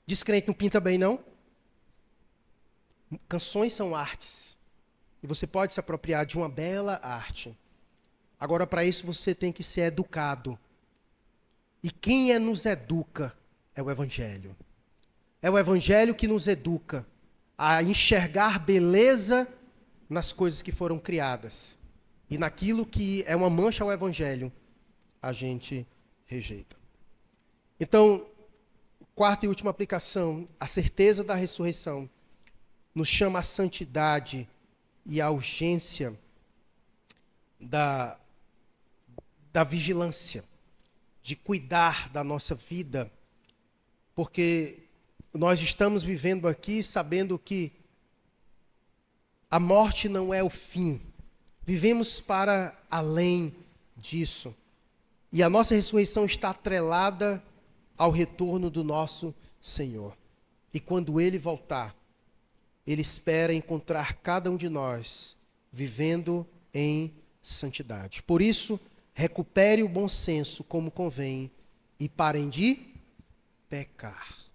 Descrente não pinta bem, não? Canções são artes. E você pode se apropriar de uma bela arte. Agora, para isso, você tem que ser educado. E quem nos educa é o Evangelho. É o Evangelho que nos educa a enxergar beleza nas coisas que foram criadas. E naquilo que é uma mancha ao Evangelho, a gente rejeita. Então, quarta e última aplicação, a certeza da ressurreição nos chama à santidade e à urgência da vigilância, de cuidar da nossa vida, porque nós estamos vivendo aqui sabendo que a morte não é o fim. Vivemos para além disso. E a nossa ressurreição está atrelada ao retorno do nosso Senhor. E quando Ele voltar, Ele espera encontrar cada um de nós vivendo em santidade. Por isso, recupere o bom senso como convém e parem de pecar.